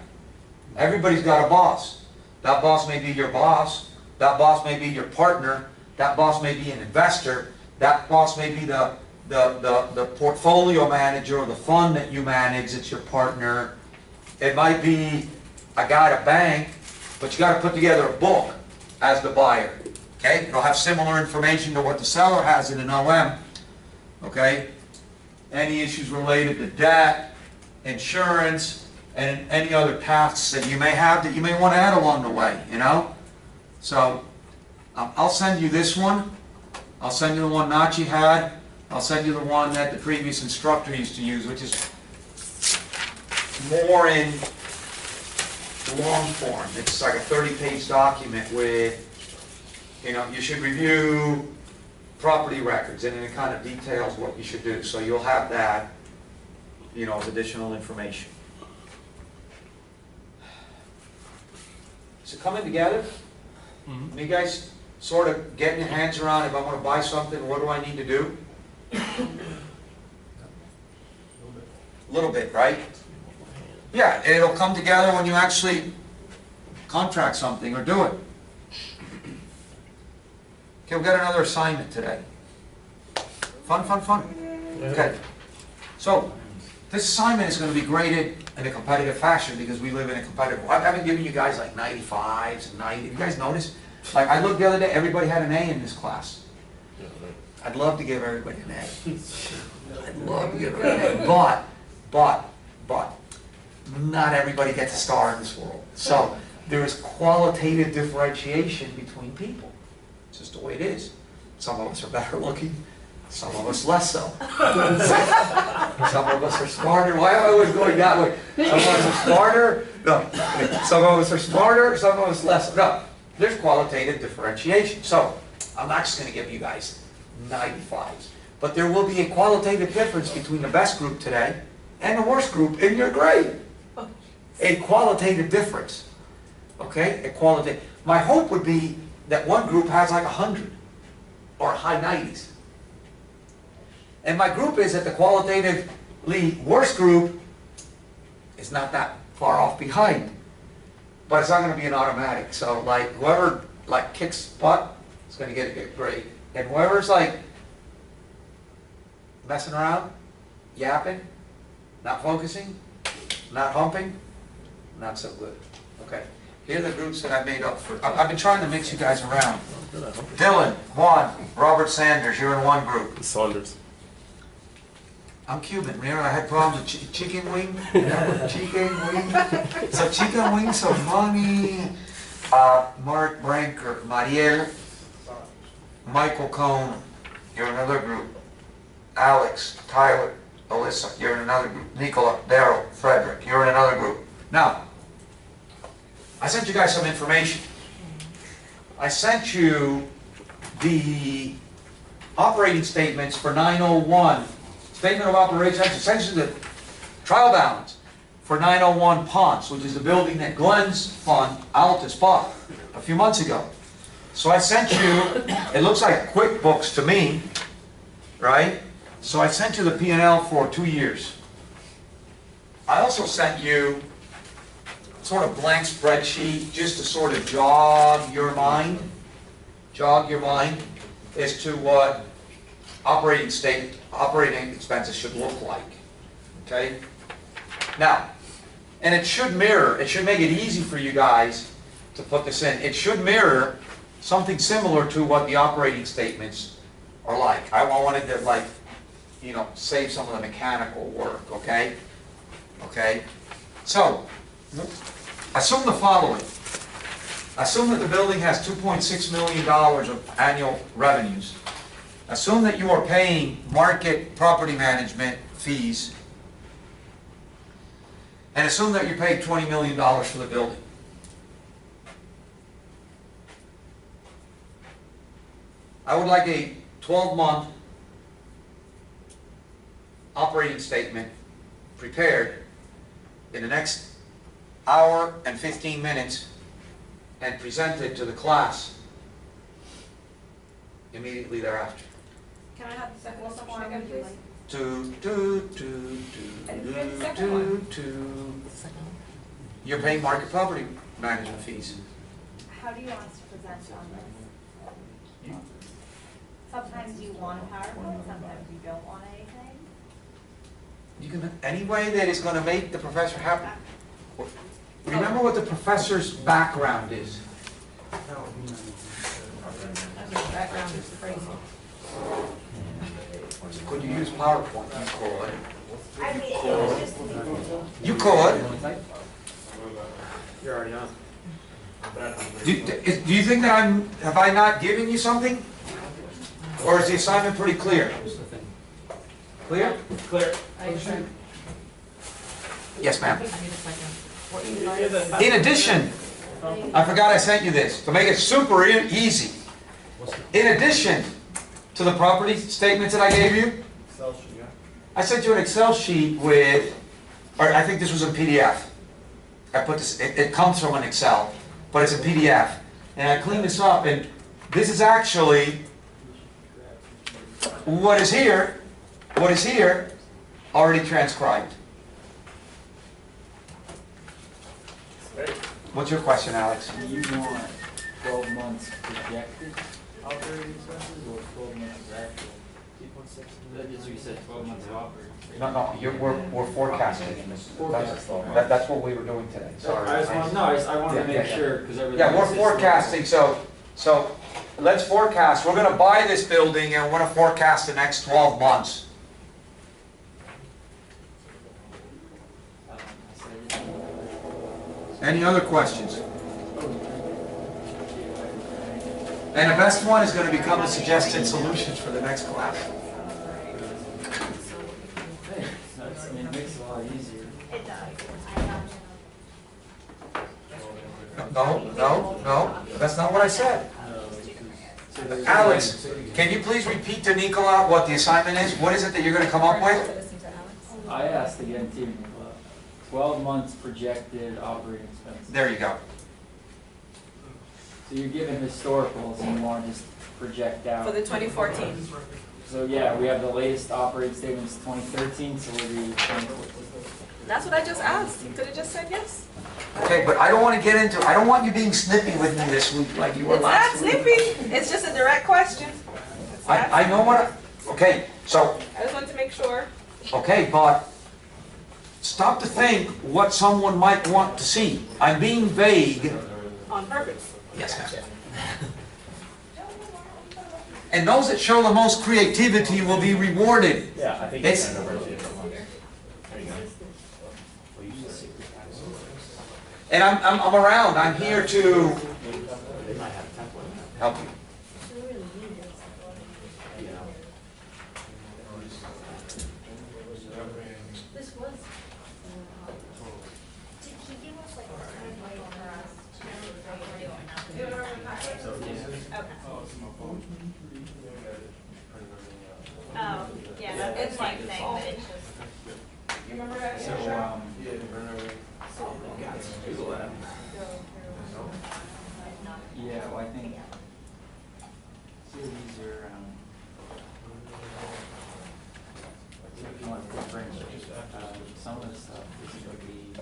[SPEAKER 3] Everybody's got a boss. That boss may be your boss, that boss may be your partner, that boss may be an investor, that boss may be the portfolio manager or the fund that you manage, it's your partner. It might be a guy at a bank, but you gotta put together a book as the buyer, okay? It'll have similar information to what the seller has in an OM, okay? Any issues related to debt, insurance, and any other tasks that you may have that you may want to add along the way, you know? So, I'll send you this one. I'll send you the one Nachi had. I'll send you the one that the previous instructor used to use, which is more in long form. It's like a 30-page document with, you know, you should review property records, and then it kind of details what you should do. So you'll have that, you know, as additional information. Is it coming together? You guys sort of getting your hands around, if I want to buy something, what do I need to do? A little bit, right? Yeah, it'll come together when you actually contract something or do it. Okay, we've got another assignment today. Fun, fun, fun. Okay. So, this assignment is going to be graded in a competitive fashion because we live in a competitive world. I haven't given you guys like 95s and 90s. You guys notice? Like, I looked the other day, everybody had an A in this class. I'd love to give everybody an A. I'd love to give everybody an A. But, not everybody gets a star in this world. So, there is qualitative differentiation between people. It's just the way it is. Some of us are better looking, some of us less so. Some of us are smarter. Why am I always going that way? Some of us are smarter. No. Some of us are smarter, some of us less. No. There's qualitative differentiation. So, I'm not just going to give you guys 95s. But there will be a qualitative difference between the best group today and the worst group in your grade. A qualitative difference. Okay? A qualitative. My hope would be that one group has like 100 or high 90s. And my group is that the qualitatively worst group is not that far off behind. But it's not going to be an automatic. So like whoever like kicks butt is going to get a good grade. And whoever's like messing around, yapping, not focusing, not humping, not so good. Okay. Here are the groups that I made up for. I've been trying to mix you guys around. Dylan, Juan, Robert Sanders, you're in one group.
[SPEAKER 8] Saunders.
[SPEAKER 3] I'm Cuban. Remember I had problems with chicken wing? Chicken wing. So chicken wing, so funny. Mark Branker, Mariel, Michael Cohn, you're in another group. Alex, Tyler, Alyssa, you're in another group. Nicola, Daryl, Frederick, you're in another group. Now, I sent you guys some information. I sent you the operating statements for 901. Statement of operations, essentially the trial balance for 901 Ponce, which is the building that Glenn's fund, Altus, bought a few months ago. So I sent you, it looks like QuickBooks to me, right? So I sent you the P&L for 2 years. I also sent you sort of blank spreadsheet just to sort of jog your mind as to what operating expenses should look like. Okay? Now, and it should mirror, it should make it easy for you guys to put this in. It should mirror something similar to what the operating statements are like. I wanted to, like, you know, save some of the mechanical work, okay? Okay? So, assume the following. Assume that the building has $2.6 million of annual revenues. Assume that you are paying market property management fees. And assume that you paid $20 million for the building. I would like a 12-month operating statement prepared in the next hour and 15 minutes and present it to the class immediately thereafter.
[SPEAKER 6] Can I have the second assumption again, please?
[SPEAKER 3] I didn't hear the second one. You're paying market property management fees.
[SPEAKER 9] How do you want us to present on this? Sometimes you want a PowerPoint, sometimes you don't want anything.
[SPEAKER 3] You can, any way that is going to make the professor happy. Remember what the professor's background is.
[SPEAKER 6] Background is crazy.
[SPEAKER 3] Could you use PowerPoint? You could.
[SPEAKER 9] I mean, it was just.
[SPEAKER 3] You could.
[SPEAKER 2] You're already on.
[SPEAKER 3] Do you think that have I not given you something? Or is the assignment pretty clear? Clear?
[SPEAKER 2] Clear.
[SPEAKER 3] Yes, ma'am.
[SPEAKER 6] I need a second. What you
[SPEAKER 3] In addition, I forgot I sent you this, to make it super easy. In addition to the property statements that I gave you, I sent you an Excel sheet with, or I think this was in PDF. I put this, it comes from an Excel, but it's a PDF. And I cleaned this up, and this is actually what is here, already transcribed. What's your question, Alex?
[SPEAKER 1] Do you want 12 months projected operating expenses or 12 months of actual? That's what you said, 12 months of operating.
[SPEAKER 3] No, we're forecasting. That's what we were doing today. Sorry.
[SPEAKER 1] I wanted to make sure, because everything.
[SPEAKER 3] Yeah, we're forecasting, so let's forecast. We're gonna buy this building and we're gonna forecast the next 12 months. Any other questions? And the best one is gonna become the suggested solutions for the next class.
[SPEAKER 1] I mean, it makes it a lot easier.
[SPEAKER 9] It does.
[SPEAKER 3] No, that's not what I said. Alex, can you please repeat to Nicola what the assignment is? What is it that you're gonna come up with?
[SPEAKER 1] I asked again too, 12 months projected operating expenses.
[SPEAKER 3] There you go.
[SPEAKER 1] So you're given historicals and you want to just project out.
[SPEAKER 6] For the 2014.
[SPEAKER 1] So yeah, we have the latest operating statements 2013, so we'll do 2014.
[SPEAKER 6] That's what I just asked. You could have just said yes.
[SPEAKER 3] Okay, but I don't want to get into, I don't want you being snippy with me this week like you were
[SPEAKER 6] It's not
[SPEAKER 3] last week.
[SPEAKER 6] snippy. It's just a direct question.
[SPEAKER 3] I know what, okay, so,
[SPEAKER 6] I just wanted to make sure.
[SPEAKER 3] okay, but stop to think what someone might want to see. I'm being vague.
[SPEAKER 6] On purpose.
[SPEAKER 3] Yes, ma'am. And those that show the most creativity will be rewarded.
[SPEAKER 2] Yeah, I think
[SPEAKER 3] It's-
[SPEAKER 2] it's over to you. There you go.
[SPEAKER 3] And I'm around, I'm here to help you.
[SPEAKER 9] This was. Did he give us like a template for us Oh, yeah, that's the same thing, but it's just.
[SPEAKER 6] You remember that?
[SPEAKER 1] So,
[SPEAKER 2] Google that.
[SPEAKER 1] yeah, well, I think, see what these are, if you want to put branch, some of the stuff, this is going to be,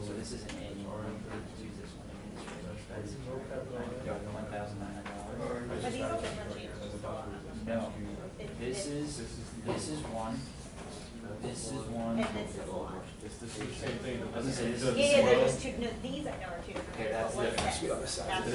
[SPEAKER 1] so this is an annual, let's use this one, that's $1,900.
[SPEAKER 9] But these don't differentiate.
[SPEAKER 1] No, this is one, this is one.
[SPEAKER 9] And this is one.
[SPEAKER 1] I was gonna say, this is.
[SPEAKER 9] Yeah, they're just two, no, these I know are two different.
[SPEAKER 1] Okay, that's
[SPEAKER 9] but what's
[SPEAKER 1] different.
[SPEAKER 9] this? That's
[SPEAKER 1] This